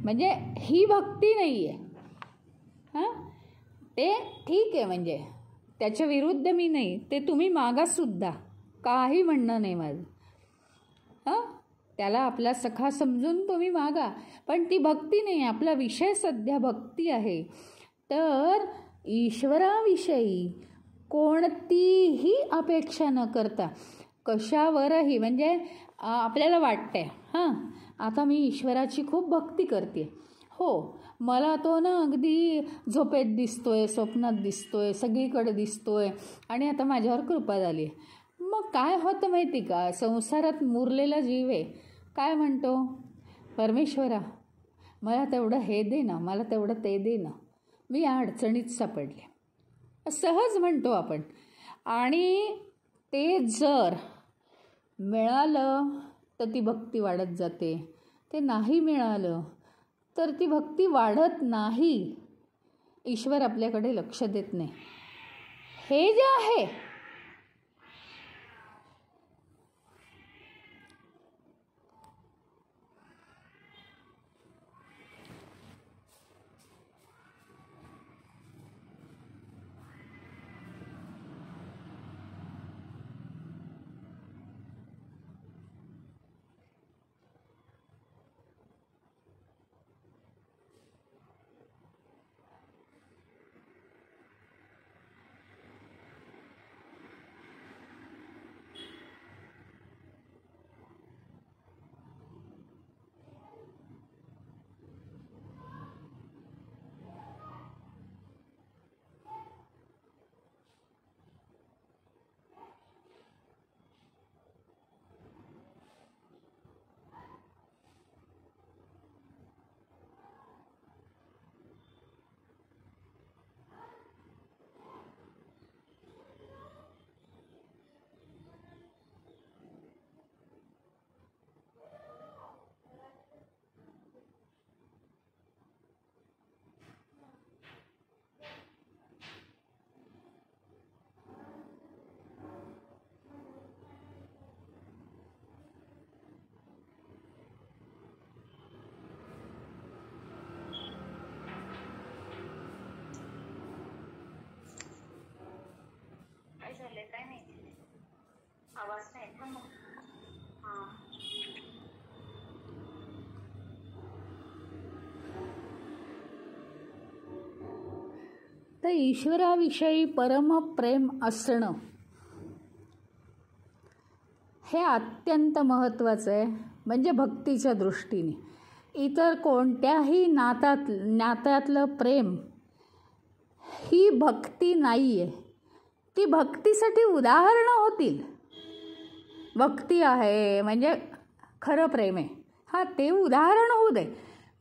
म्हणजे ही भक्ती नाही आहे. ते ठीक आहे, म्हणजे त्याच्या विरुद्ध मी नाही, ते तुम्ही मागासुद्धा, काही म्हणणं नाही माझं. त्याला आपला सखा समजून तुम्ही मागा, पण ती भक्ती नाही. आपला विषय सध्या भक्ती आहे. तर ईश्वराविषयी कोणतीही अपेक्षा न करता, कशावरही, म्हणजे आपल्याला वाटतंय आता मी ईश्वराची खूप भक्ती करते, हो मला तो ना अगदी झोपेत दिसतोय, स्वप्नात दिसतोय, सगळीकडे दिसतोय आणि आता माझ्यावर कृपा झाली. मग काय होतं माहिती का, संसारात मुरलेला जीव आहे काय म्हणतो, परमेश्वरा मला तेवढं हे दे ना, मला तेवढं ते दे ना, मी या अडचणीत सापडले, सहज म्हणतो आपण. आणि ते जर मिळालं तर ती भक्ती वाढत जाते, ते नाही मिळालं तर ती भक्ती वाढत नाही. ईश्वर आपल्याकडे लक्ष देत नाही. हे जे आहे काय नाही, आवाज नाही का मग. हां तर ईश्वराविषयी परमप्रेम असणं हे अत्यंत महत्त्वाचं आहे. म्हणजे भक्तीच्या दृष्टीने इतर कोणत्याही नात्यातलं प्रेम ही भक्ती नाही आहे. ती भक्तीसाठी उदाहरणं होतील. भक्ती आहे म्हणजे खरं प्रेम आहे, हा ते उदाहरण होऊ दे,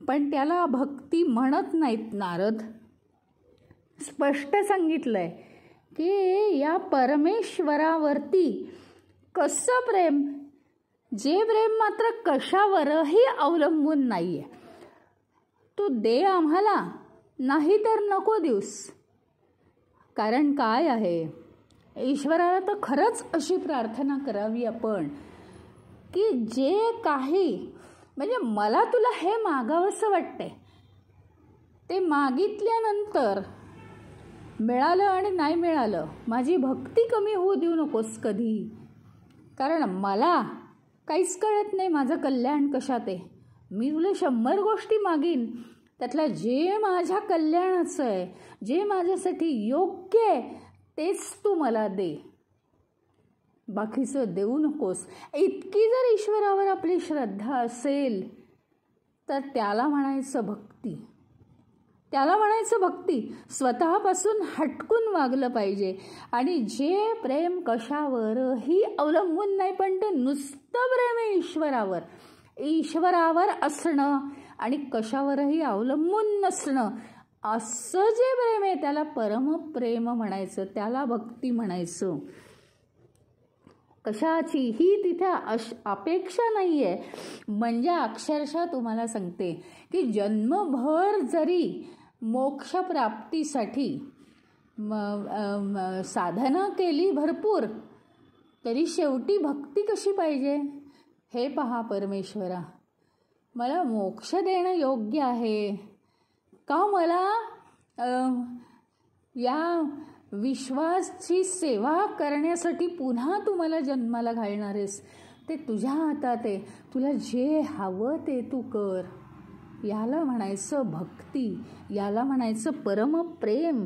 पण त्याला भक्ती म्हणत नाहीत. नारद स्पष्ट सांगितलं आहे की या परमेश्वरावरती कसं प्रेम, जे प्रेम मात्र कशावरही अवलंबून नाही आहे. तू दे आम्हाला, नाही तर नको देऊस. कारण काय आहे, ईश्वराला तर खरंच अशी प्रार्थना करावी आपण की जे काही म्हणजे मला तुला हे मागावंसं वाटतंय, ते मागितल्यानंतर मिळालं आणि नाही मिळालं माझी भक्ती कमी होऊ देऊ नकोस कधी. कारण मला काहीच कळत नाही माझं कल्याण कशात आहे. मी तुला 100 गोष्टी मागीन, त्यातलं जे माझ्या कल्याणाचं आहे, जे माझ्यासाठी योग्य आहे तेच तू मला दे, बाकीचं देऊ नकोस. इतकी जर ईश्वरावर आपली श्रद्धा असेल तर त्याला म्हणायचं भक्ती. त्याला म्हणायचं भक्ती. स्वतःपासून हटकून वागलं पाहिजे. आणि जे प्रेम कशावरही अवलंबून नाही, पण ते नुसतं प्रेम आहे ईश्वरावर. ईश्वरावर असणं आणि कशावरही अवलंबून नसणं, असं जे प्रेम आहे त्याला परमप्रेम म्हणायचं, त्याला भक्ती म्हणायचं. कशाचीही तिथे अपेक्षा नाही आहे. म्हणजे अक्षरशः तुम्हाला सांगते की जन्मभर जरी मोक्षप्राप्तीसाठी साधना केली भरपूर, तरी शेवटी भक्ती कशी पाहिजे हे पहा. परमेश्वरा मला मोक्ष देणं योग्य आहे का, मला या विश्वाची सेवा करण्यासाठी पुन्हा तू मला जन्माला घालणार आहेस, ते तुझ्या हातात आहे. तुला जे हवं ते तू कर. याला म्हणायचं भक्ती, याला म्हणायचं परमप्रेम.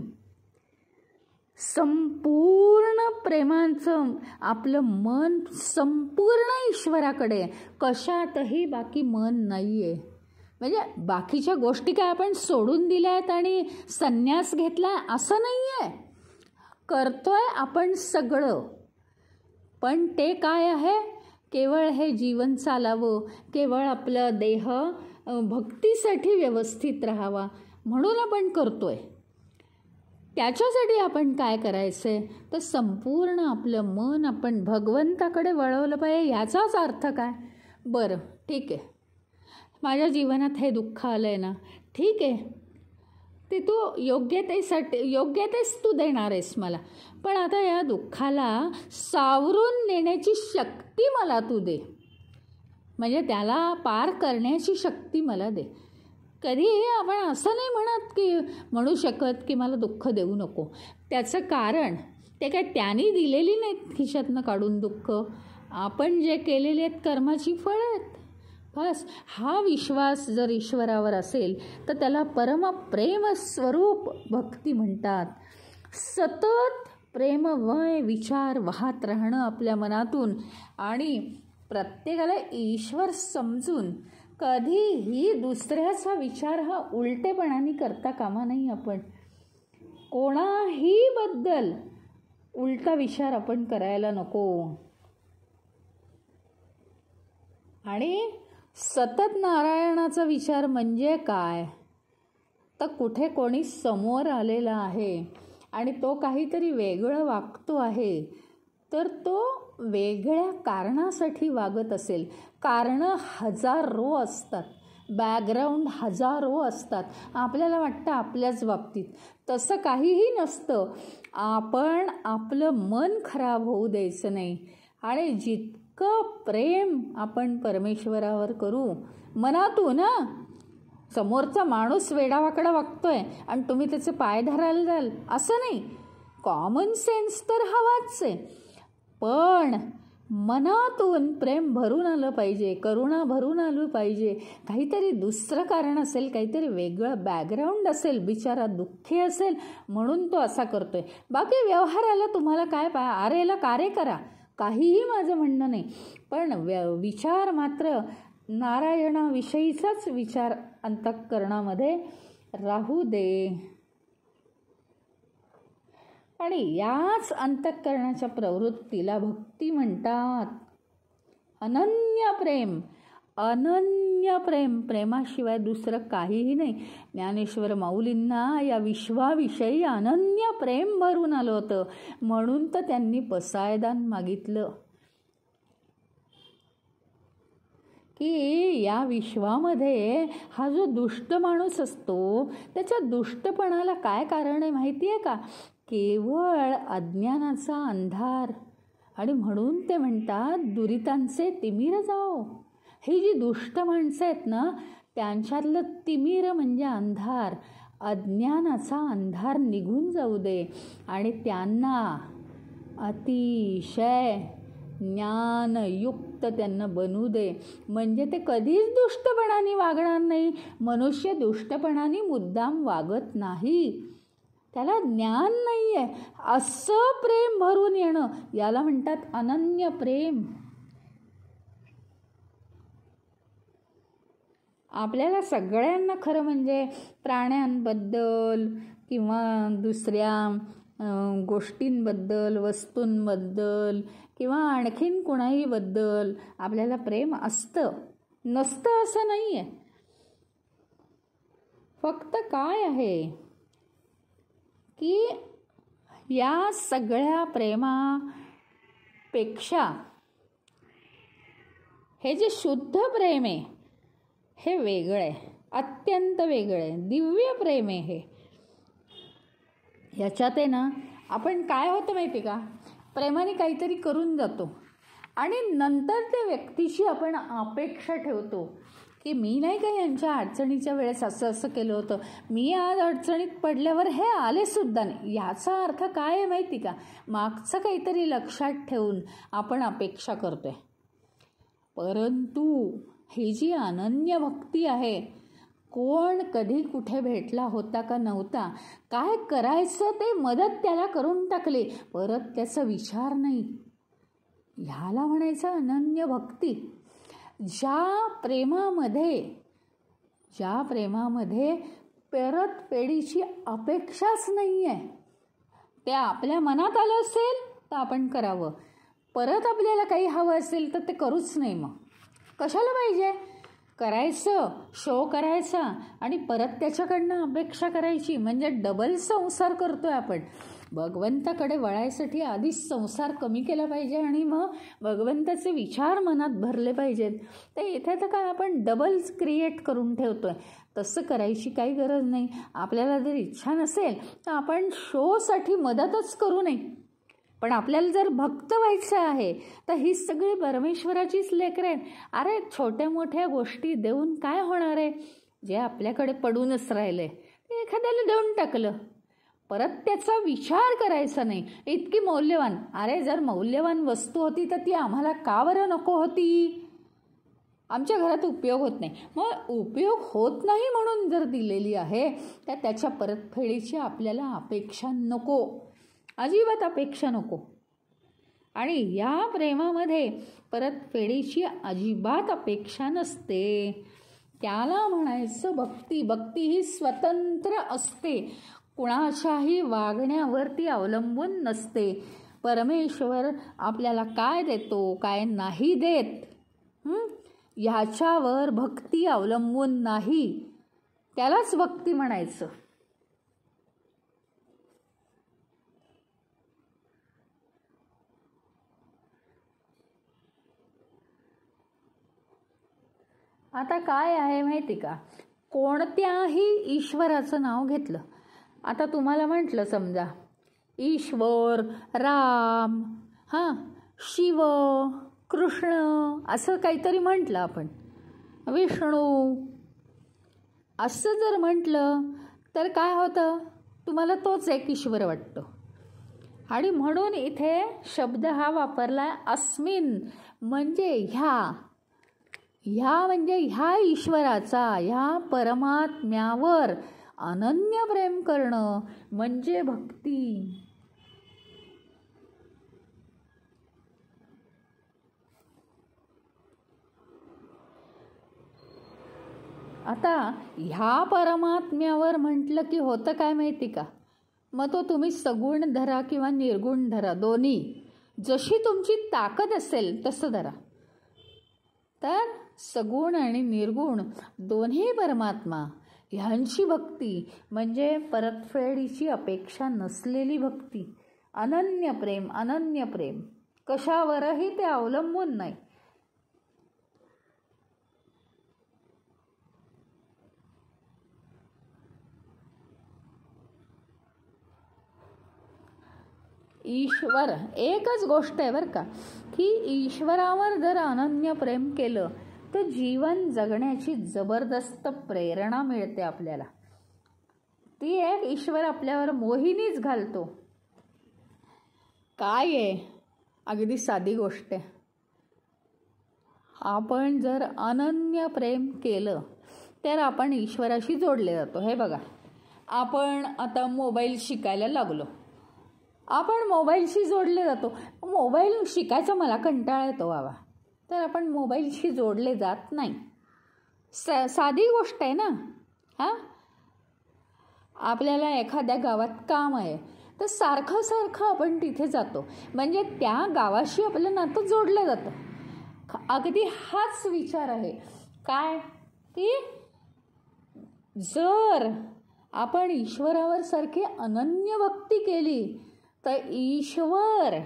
संपूर्ण प्रेमाचं आपलं मन संपूर्ण ईश्वराकडे, कशातही बाकी मन नाही आहे. म्हणजे बाकीच्या गोष्टी काय आपण सोडून दिल्या आहेत आणि संन्यास घेतला असं नाही आहे. करतोय आपण सगळं, पण ते काय आहे, केवळ हे जीवन चालावं, केवळ आपलं देह भक्तीसाठी व्यवस्थित राहावा म्हणून आपण करतोय. त्याच्यासाठी आपण काय करायचं आहे, तर संपूर्ण आपलं मन आपण भगवंताकडे वळवलं पाहिजे. याचाच अर्थ काय, बरं ठीक आहे, माझ्या जीवनात हे दुःख आलं आहे ना, ठीक आहे, ते तू योग्यतेच तू देणार आहेस मला, पण आता या दुःखाला सावरून नेण्याची शक्ती मला तू दे, म्हणजे त्याला पार करण्याची शक्ती मला दे. कधीही आपण असं नाही म्हणू शकत की मला दुःख देऊ नको. त्याचं कारण ते काय त्यांनी दिलेली नाहीत खिशातनं काढून दुःख, आपण जे केलेले आहेत कर्माची फळं आहेत. बस हा विश्वास जर ईश्वरावर असेल तर त्याला परमप्रेम स्वरूप भक्ती म्हणतात. सतत प्रेममय विचार वाहत राहणं आपल्या मनातून आणि प्रत्येकाला ईश्वर समजून कधीही दुसऱ्याचा विचार हा उलटेपणाने करता कामा नाही. आपण कोणाही बद्दल उलटा विचार आपण करायला नको. आणि सतत नारायणाचा विचार म्हणजे काय, तर कुठे कोणी समोर आलेला आहे आणि तो काहीतरी वेगळं वागतो आहे, तर तो वेगळ्या कारणासाठी वागत असेल. कारणं हजारो असतात, बॅकग्राऊंड हजारो असतात. आपल्याला वाटतं आपल्याच बाबतीत तसं काहीही नसतं. आपण आपलं मन खराब होऊ द्यायचं नाही आणि जितकं प्रेम आपण परमेश्वरावर करू मनातून, समोरचा माणूस वेडावाकडा वागतोय आणि तुम्ही त्याचे पाय धरायला जाल असं नाही. कॉमन सेन्स तर हवाच आहे, पण मनातून प्रेम भरून आलं पाहिजे, करुणा भरून आली पाहिजे. काहीतरी दुसरं कारण असेल, काहीतरी वेगळं बॅकग्राऊंड असेल, बिचारा दुःखी असेल म्हणून तो असा करतोय. बाकी व्यवहाराला तुम्हाला काय आरेला कार्य करा, काहीही माझं म्हणणं नाही, पण विचार मात्र नारायणाविषयीचाच विचार अंतःकरणामध्ये राहू दे. आणि याच अंतःकरणाच्या प्रवृत्तीला भक्ती म्हणतात. अनन्य प्रेम, अनन्य प्रेम, प्रेमाशिवाय दुसरं काहीही नाही. ज्ञानेश्वर माऊलींना या विश्वाविषयी अनन्य प्रेम भरून आलं होतं, म्हणून तर त्यांनी पसायदान मागितलं की या विश्वामध्ये हा जो दुष्ट माणूस असतो त्याच्या दुष्टपणाला काय कारण आहे माहिती आहे का, केवळ अज्ञानाचा अंधार. आणि म्हणून ते म्हणतात दुरितांचे तिमिर जाओ. ही जी दुष्ट माणसं आहेत ना, त्यांच्यातलं तिमिर म्हणजे अंधार, अज्ञानाचा अंधार निघून जाऊ दे आणि त्यांना अतिशय ज्ञानयुक्त त्यांना बनवू दे, म्हणजे ते कधीच दुष्टपणाने वागणार नाही. मनुष्य दुष्टपणाने मुद्दाम वागत नाही, त्याला ज्ञान नाही आहे, असं प्रेम भरून येणं याला म्हणतात अनन्य प्रेम. आपल्याला सगळ्यांना खरं म्हणजे प्राण्यांबद्दल किंवा दुसऱ्या गोष्टींबद्दल, वस्तूंबद्दल किंवा आणखीन कोणाहीबद्दल आपल्याला प्रेम असतं, नसतं असं नाही आहे. फक्त काय आहे की या सगळ्या प्रेमापेक्षा हे जे शुद्ध प्रेम आहे हे वेगळं आहे, अत्यंत वेगळं आहे, दिव्य प्रेम आहे हे. याच्यात आहे ना, आपण काय होतं माहिती का, प्रेमाने काहीतरी करून जातो आणि नंतर त्या व्यक्तीशी आपण अपेक्षा ठेवतो की मी नाही का यांच्या अडचणीच्या वेळेस असं असं केलं होतं, मी आज अडचणीत पडल्यावर हे आलेसुद्धा नाही. याचा अर्थ काय आहे माहिती का, मागचं काहीतरी लक्षात ठेवून आपण अपेक्षा करतोय. परंतु ही जी अनन्य भक्ती आहे, कोण कधी कुठे भेटला होता का नव्हता, काय करायचं ते मदत त्याला करून टाकली, परत त्याचा विचार नाही, ह्याला म्हणायचं अनन्य भक्ती. ज्या प्रेमामध्ये ज्या प्रेमामध्ये परतफेडीची अपेक्षाच नाही आहे, ते आपल्या मनात आलं असेल तर आपण करावं, परत आपल्याला काही हवं असेल तर ते करूच नाही. मग कशाला पाहिजे करायचं, शो करायचा आणि परत त्याच्याकडनं अपेक्षा करायची, म्हणजे डबल संसार करतोय आपण. भगवंताकडे वळायसाठी आधीच संसार कमी केला पाहिजे आणि मग भगवंताचे विचार मनात भरले पाहिजेत. तर इथे तर काय आपण डबल्स क्रिएट करून ठेवतोय. तसं करायची काही गरज नाही. आपल्याला जर इच्छा नसेल तर आपण शोसाठी मदतच करू नये. पण आपल्याला जर भक्त व्हायचं आहे तर ही सगळी परमेश्वराचीच लेकरं आहेत. अरे छोट्या मोठ्या गोष्टी देऊन काय होणार आहे? जे आपल्याकडे पडूनच राहिले ते एखाद्याला देऊन टाकलं, परत त्याचा विचार करायचा नाही. इतकी मौल्यवान, अरे जर मौल्यवान वस्तू होती तर ती आम्हाला का बरं नको होती? आमच्या घरात उपयोग होत नाही. मग उपयोग होत नाही म्हणून जर दिलेली आहे तर त्याच्या परतफेडीची आपल्याला अपेक्षा नको, अजिबात अपेक्षा नको. आणि या प्रेमामध्ये परतफेडीची अजिबात अपेक्षा नसते. त्याला म्हणायचं भक्ती. भक्ती ही स्वतंत्र असते, कुणाच्याही वागण्यावरती अवलंबून नसते. परमेश्वर आपल्याला काय देतो काय नाही देत ह्याच्यावर भक्ती अवलंबून नाही. त्यालाच भक्ती म्हणायचं. आता काय आहे माहिती का, कोणत्याही ईश्वराचं नाव घेतलं, आता तुम्हाला म्हटलं समजा ईश्वर, राम, शिव, कृष्ण असं काहीतरी म्हटलं आपण, विष्णू असं जर म्हटलं तर काय होतं? तुम्हाला तोच एक ईश्वर वाटतो. आणि म्हणून इथे शब्द हा वापरला अस्मिन, म्हणजे ह्या म्हणजे ह्या ईश्वराचा, ह्या परमात्म्यावर अनन्य प्रेम करणं म्हणजे भक्ती. आता ह्या परमात्म्यावर म्हटलं की होतं काय माहिती का, मग तो तुम्ही सगुण धरा किंवा निर्गुण धरा, दोन्ही जशी तुमची ताकद असेल तसं धरा. तर सगुण आणि निर्गुण दोन्ही परमात्मा ह्यांची भक्ती म्हणजे परतफेडीची अपेक्षा नसलेली भक्ती. अनन्य प्रेम, अनन्य प्रेम, कशावरही ते अवलंबून नाही. ईश्वर एकच गोष्ट आहे बरं का, की ईश्वरावर जर अनन्य प्रेम केलं तर जीवन जगण्याची जबरदस्त प्रेरणा मिळते आपल्याला. ती एक ईश्वर आपल्यावर मोहिनीच घालतो. काय आहे? अगदी साधी गोष्ट आहे. आपण जर अनन्य प्रेम केलं तर आपण ईश्वराशी जोडले जातो. हे बघा, आपण आता मोबाईल शिकायला लागलो, आपण मोबाईलशी जोडले जातो. मोबाईल शिकायचा मला कंटाळा येतो बाबा, तर आपण मोबाईलशी जोडले जात नाही. साधी गोष्ट आहे ना. आपल्याला एखाद्या गावात काम आहे तर सारखं सारखं आपण तिथे जातो, म्हणजे त्या गावाशी आपलं नातं जोडलं जातं. अगदी हाच विचार आहे काय, की जर आपण ईश्वरावर सारखी अनन्य भक्ती केली तर ईश्वर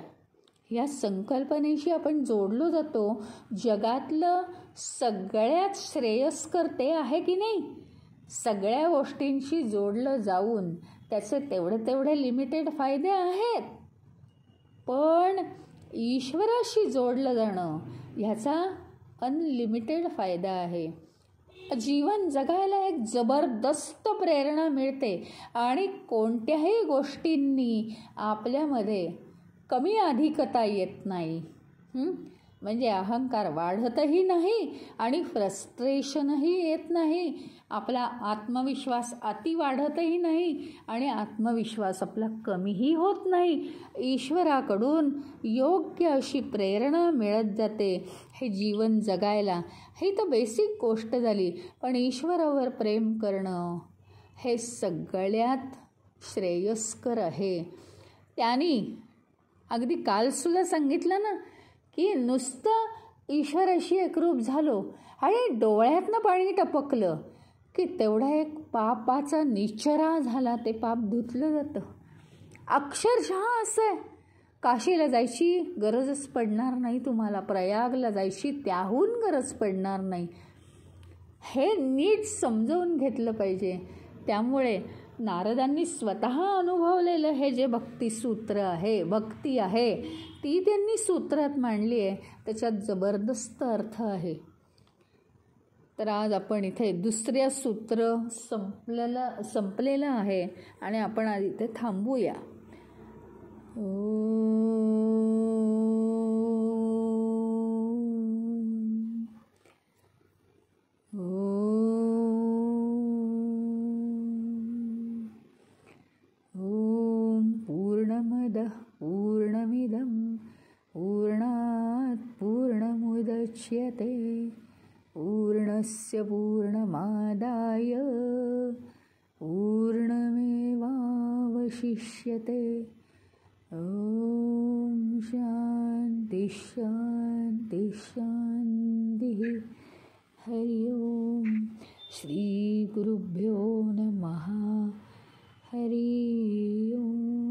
या संकल्पनेशी आपण जोडलो जातो. जगातलं सगळ्यात श्रेयस्कर ते आहे की नाही. सगळ्या गोष्टींशी जोडलं जाऊन त्याचे तेवढे लिमिटेड फायदे आहेत, पण ईश्वराशी जोडलं जाणं ह्याचा अनलिमिटेड फायदा आहे. जीवन जगायला एक जबरदस्त प्रेरणा मिळते आणि कोणत्याही गोष्टींनी आपल्यामध्ये कमी अधिकता येत नाही. म्हणजे अहंकार वाढतही नाही आणि फ्रस्ट्रेशनही येत नाही. आपला आत्मविश्वास अति वाढतही नाही आणि आत्मविश्वास आपला कमीही होत नाही. ईश्वराकडून योग्य अशी प्रेरणा मिळत जाते हे जीवन जगायला. ही तर बेसिक गोष्ट झाली. पण ईश्वरावर प्रेम करणं हे सगळ्यात श्रेयस्कर आहे. त्यांनी अगदी कालसुद्धा सांगितलं ना की नुसतं ईश्वराशी एकरूप झालो आणि डोळ्यातनं पाणी टपकलं की तेवढा एक पापाचा निचरा झाला. ते पाप धुतलं जातं. अक्षरशः असं आहे. काशीला जायची गरजच पडणार नाही तुम्हाला. प्रयागला जायची त्याहून गरज पडणार नाही. हे नीट समजावून घेतलं पाहिजे. त्यामुळे नारदांनी स्वतः अनुभवलेलं हे जे भक्तिसूत्र आहे, भक्ती आहे, ती त्यांनी सूत्रात मांडली आहे. त्याच्यात जबरदस्त अर्थ आहे. तर आज आपण इथे दुसऱ्या सूत्र संपलेलं आहे आणि आपण आज इथे थांबूया. पूर्णमिदं पूर्णात् पूर्णमुदच्यते पूर्णस्य पूर्णमादाय पूर्णमेवावशिष्यते. ॐ शान्ति शान्ति शान्तिः. हरि ओम. श्री गुरुभ्यो नमः. हरि ओम.